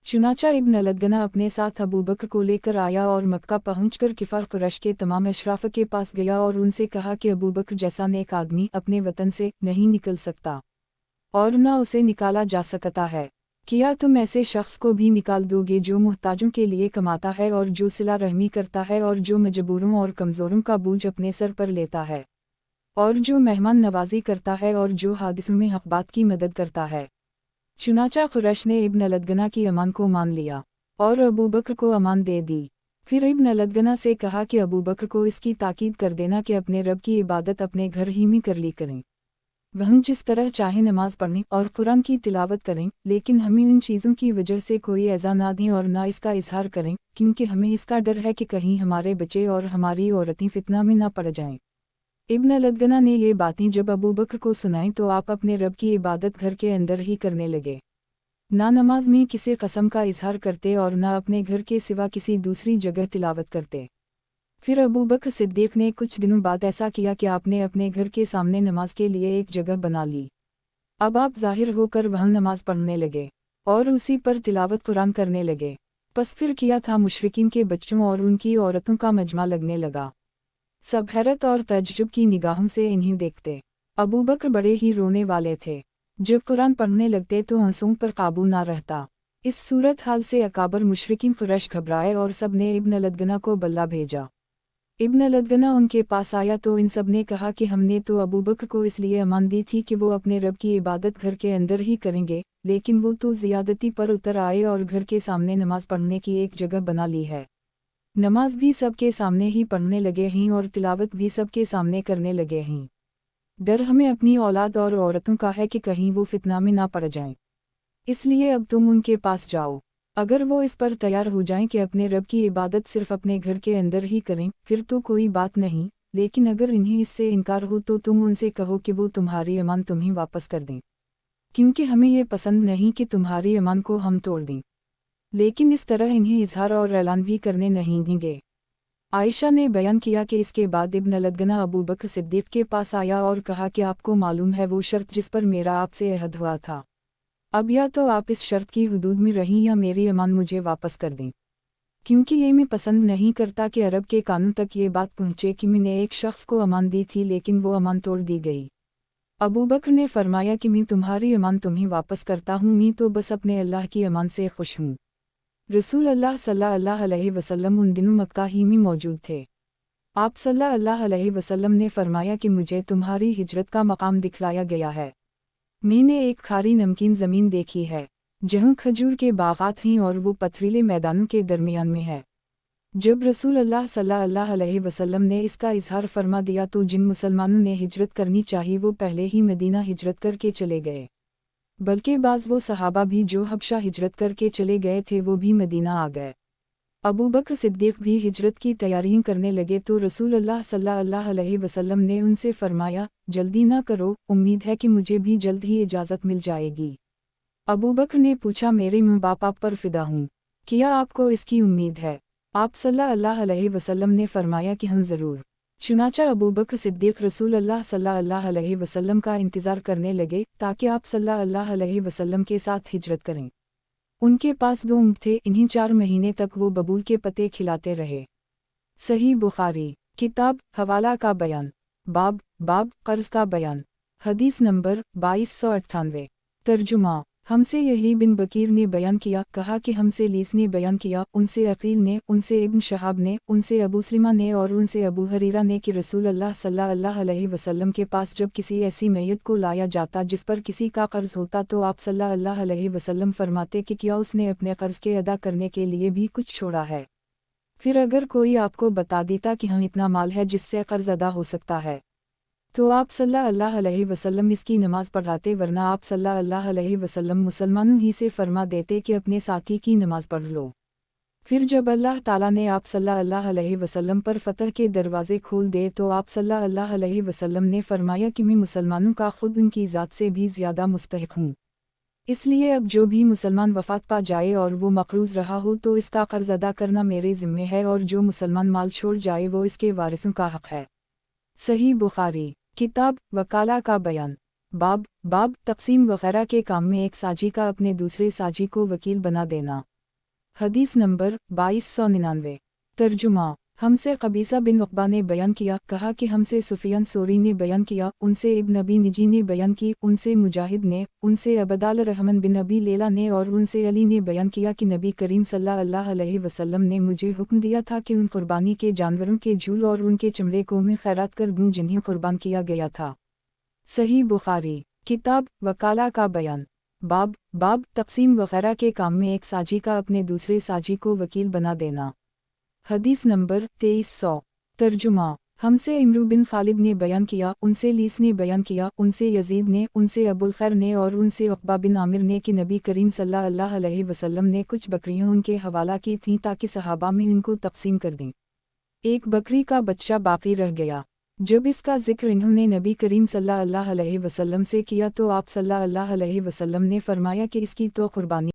چنانچہ ابن لدغنہ اپنے ساتھ ابو بکر کو لے کر آیا اور مکہ پہنچ کر کفار قریش کے تمام اشراف کے پاس گیا اور ان سے کہا کہ ابو بکر جیسا نیک آدمی اپنے وطن سے نہیں نکل سکتا، اور نہ اسے نکالا جا سکتا ہے۔ کیا تم ایسے شخص کو بھی نکال دو گے جو محتاجوں کے لیے کماتا ہے اور جو صلہ رحمی کرتا ہے اور جو مجبوروں اور کمزوروں کا بوجھ اپنے سر پر لیتا ہے، اور جو مہمان نوازی کرتا ہے اور جو حادثوں میں حق بات کی مدد کرتا ہے؟ چنانچہ قریش نے ابن لدغنہ کی امان کو مان لیا اور ابو بکر کو امان دے دی۔ پھر ابن لدغنہ سے کہا کہ ابو بکر کو اس کی تاکید کر دینا کہ اپنے رب کی عبادت اپنے گھر ہی میں کر لی کریں، وہاں جس طرح چاہے نماز پڑھیں اور قرآن کی تلاوت کریں، لیکن ہمیں ان چیزوں کی وجہ سے کوئی ایذا نہ دیں اور نہ اس کا اظہار کریں، کیونکہ ہمیں اس کا ڈر ہے کہ کہیں ہمارے بچے اور ہماری عورتیں فتنہ میں نہ پڑ جائیں۔ ابن لدغنہ نے یہ باتیں جب ابو بکر کو سنائیں تو آپ اپنے رب کی عبادت گھر کے اندر ہی کرنے لگے، نہ نماز میں کسی قسم کا اظہار کرتے اور نہ اپنے گھر کے سوا کسی دوسری جگہ تلاوت کرتے۔ پھر ابو بکر صدیق نے کچھ دنوں بعد ایسا کیا کہ آپ نے اپنے گھر کے سامنے نماز کے لیے ایک جگہ بنا لی۔ اب آپ ظاہر ہو کر وہاں نماز پڑھنے لگے اور اسی پر تلاوت قرآن کرنے لگے۔ پس پھر کیا تھا مشرکین کے بچوں اور ان کی عورتوں کا مجمع لگنے لگا، سب حیرت اور تعجب کی نگاہوں سے انہیں دیکھتے۔ ابو بکر بڑے ہی رونے والے تھے، جب قرآن پڑھنے لگتے تو آنسوؤں پر قابو نہ رہتا۔ اس صورتحال سے اکابر مشرکین قریش گھبرائے اور سب نے ابن لدغنہ کو بلہ بھیجا۔ ابن لدغنہ ان کے پاس آیا تو ان سب نے کہا کہ ہم نے تو ابو بکر کو اس لیے امان دی تھی کہ وہ اپنے رب کی عبادت گھر کے اندر ہی کریں گے، لیکن وہ تو زیادتی پر اتر آئے اور گھر کے سامنے نماز پڑھنے کی ایک جگہ بنا لی ہے۔ نماز بھی سب کے سامنے ہی پڑھنے لگے ہیں اور تلاوت بھی سب کے سامنے کرنے لگے ہیں۔ ڈر ہمیں اپنی اولاد اور عورتوں کا ہے کہ کہیں وہ فتنہ میں نہ پڑ جائیں، اس لیے اب تم ان کے پاس جاؤ۔ اگر وہ اس پر تیار ہو جائیں کہ اپنے رب کی عبادت صرف اپنے گھر کے اندر ہی کریں پھر تو کوئی بات نہیں، لیکن اگر انہیں اس سے انکار ہو تو تم ان سے کہو کہ وہ تمہاری امان تمہیں واپس کر دیں، کیونکہ ہمیں یہ پسند نہیں کہ تمہاری امان کو ہم توڑ دیں، لیکن اس طرح انہیں اظہار اور اعلان بھی کرنے نہیں دیں گے۔ عائشہ نے بیان کیا کہ اس کے بعد ابن لدغنہ ابو بکر صدیق کے پاس آیا اور کہا کہ آپ کو معلوم ہے وہ شرط جس پر میرا آپ سے عہد ہوا تھا، اب یا تو آپ اس شرط کی حدود میں رہیں یا میری امان مجھے واپس کر دیں، کیونکہ یہ میں پسند نہیں کرتا کہ عرب کے کانوں تک یہ بات پہنچے کہ میں نے ایک شخص کو امان دی تھی لیکن وہ امان توڑ دی گئی۔ ابو بکر نے فرمایا کہ میں تمہاری امان تمہیں واپس کرتا ہوں، میں تو بس اپنے اللہ کی امان سے خوش ہوں۔ رسول اللہ صلی اللہ علیہ وسلم ان دنوں مکہ ہی میں موجود تھے۔ آپ صلی اللہ علیہ وسلم نے فرمایا کہ مجھے تمہاری ہجرت کا مقام دکھلایا گیا ہے، میں نے ایک کھاری نمکین زمین دیکھی ہے جہاں کھجور کے باغات ہیں اور وہ پتھریلے میدانوں کے درمیان میں ہے۔ جب رسول اللہ صلی اللہ علیہ وسلم نے اس کا اظہار فرما دیا تو جن مسلمانوں نے ہجرت کرنی چاہی وہ پہلے ہی مدینہ ہجرت کر کے چلے گئے، بلکہ بعض وہ صحابہ بھی جو حبشہ ہجرت کر کے چلے گئے تھے وہ بھی مدینہ آ گئے۔ अबू बकर सिद्दीक भी हिजरत की तैयारियां करने लगे तो रसूल अल्लाह सल्लल्लाहु अलैहि वसल्लम ने उनसे फरमाया, जल्दी ना करो, उम्मीद है कि मुझे भी जल्द ही इजाज़त मिल जाएगी। अबू बकर ने पूछा, मेरे माँ बाप आप पर फिदा हूँ, क्या आपको इसकी उम्मीद है? आप सल्लल्लाहु अलैहि वसल्लम ने फरमाया कि हम ज़रूर। चुनांचे अबू बकर सिद्दीक रसूल अल्लाह सल्लल्लाहु अलैहि वसल्लम का इंतज़ार करने लगे ताकि आप सल्लल्लाहु अलैहि वसल्लम के साथ हिजरत करें। उनके पास 2 ऊँट थे, इन्हीं 4 महीने तक वो बबूल के पत्ते खिलाते रहे। सही बुखारी किताब हवाला का बयान बाब कर्ज का बयान। हदीस नंबर 2298। तर्जुमा हमसे यही बिन बकीर ने बयान किया, कहा कि हमसे लीस ने बयान किया, उनसे अकील ने, उनसे इब्न शहाब ने, उनसे अबू सलिमा ने और उनसे अबू हरीरा ने कि रसूल अल्लाह सल्लल्लाहु अलैहि वसल्लम के पास जब किसी ऐसी मैयत को लाया जाता जिस पर किसी का कर्ज होता तो आप सल्लल्लाहु अलैहि वसल्लम फरमाते कि क्या उसने अपने कर्ज के अदा करने के लिए भी कुछ छोड़ा है? फिर अगर कोई आपको बता देता कि हाँ इतना माल है जिससे कर्ज अदा हो सकता है तो आप सल्लल्लाहु अलैहि वसल्लम इसकी नमाज पढ़ाते, वरना आप सल्लल्लाहु अलैहि वसल्लम मुसलमानों ही से फरमा देते कि अपने साथी की नमाज पढ़ लो। फिर जब अल्लाह ताला ने आप सल्लल्लाहु अलैहि वसल्लम पर फतह के दरवाजे खोल दिए तो आप सल्लल्लाहु अलैहि वसल्लम ने फरमाया कि मैं मुसलमानों का खुद उनकी ज़ात से भी ज़्यादा मुस्तहिक़ हूँ। इसलिए अब जो भी मुसलमान वफ़ात पा जाए और वो मक़रूज़ रहा हो तो इसका कर्ज अदा करना मेरे ज़िम्मे है, और जो मुसलमान माल छोड़ जाए वो इसके वारिसों का हक़ है। सही बुखारी किताब वकाला का बयान बाब तक़सीम वग़ैरह के काम में एक साझी का अपने दूसरे साझी को वकील बना देना। हदीस नंबर 2299। तर्जुमा हमसे कबीसा बिन उक़बा ने बयान किया, कहा कि हमसे सुफियान सोरी ने बयान किया, उनसे इब्न अबी निजी ने बयान की, उनसे मुजाहिद ने, उनसे अबदाल रहमान बिन अबी लैला ने और उनसे अली ने बयान किया कि नबी करीम सल्लल्लाहु अलैहि वसल्लम ने मुझे हुक्म दिया था कि उन कुर्बानी के जानवरों के झूल और उनके चमड़े को मैं खैरात कर दूँ जिन्हें कुर्बान किया गया था। सही बुखारी किताब वकाला का बयान बाब तक़सीम वग़ैरह के काम में एक साझी का अपने दूसरे साझी को वकील बना देना। हदीस नंबर 2300। तर्जुमा हमसे इमरू बिन खालिद ने बयान किया, उनसे लीस ने बयान किया, उनसे यजीद ने, उनसे अबुल खैर ने और उनसे उक़बा बिन आमिर ने कि नबी करीम सल्लल्लाहु अलैहि वसल्लम ने कुछ बकरियां उनके हवाला की थीं ताकि सहाबा में उनको तक़सीम कर दें। एक बकरी का बच्चा बाकी रह गया। जब इसका जिक्र इन्होंने नबी करीम सल्लल्लाहु अलैहि वसल्लम से किया तो आप सल्लल्लाहु अलैहि वसल्लम ने फरमाया कि इसकी तो कुर्बानी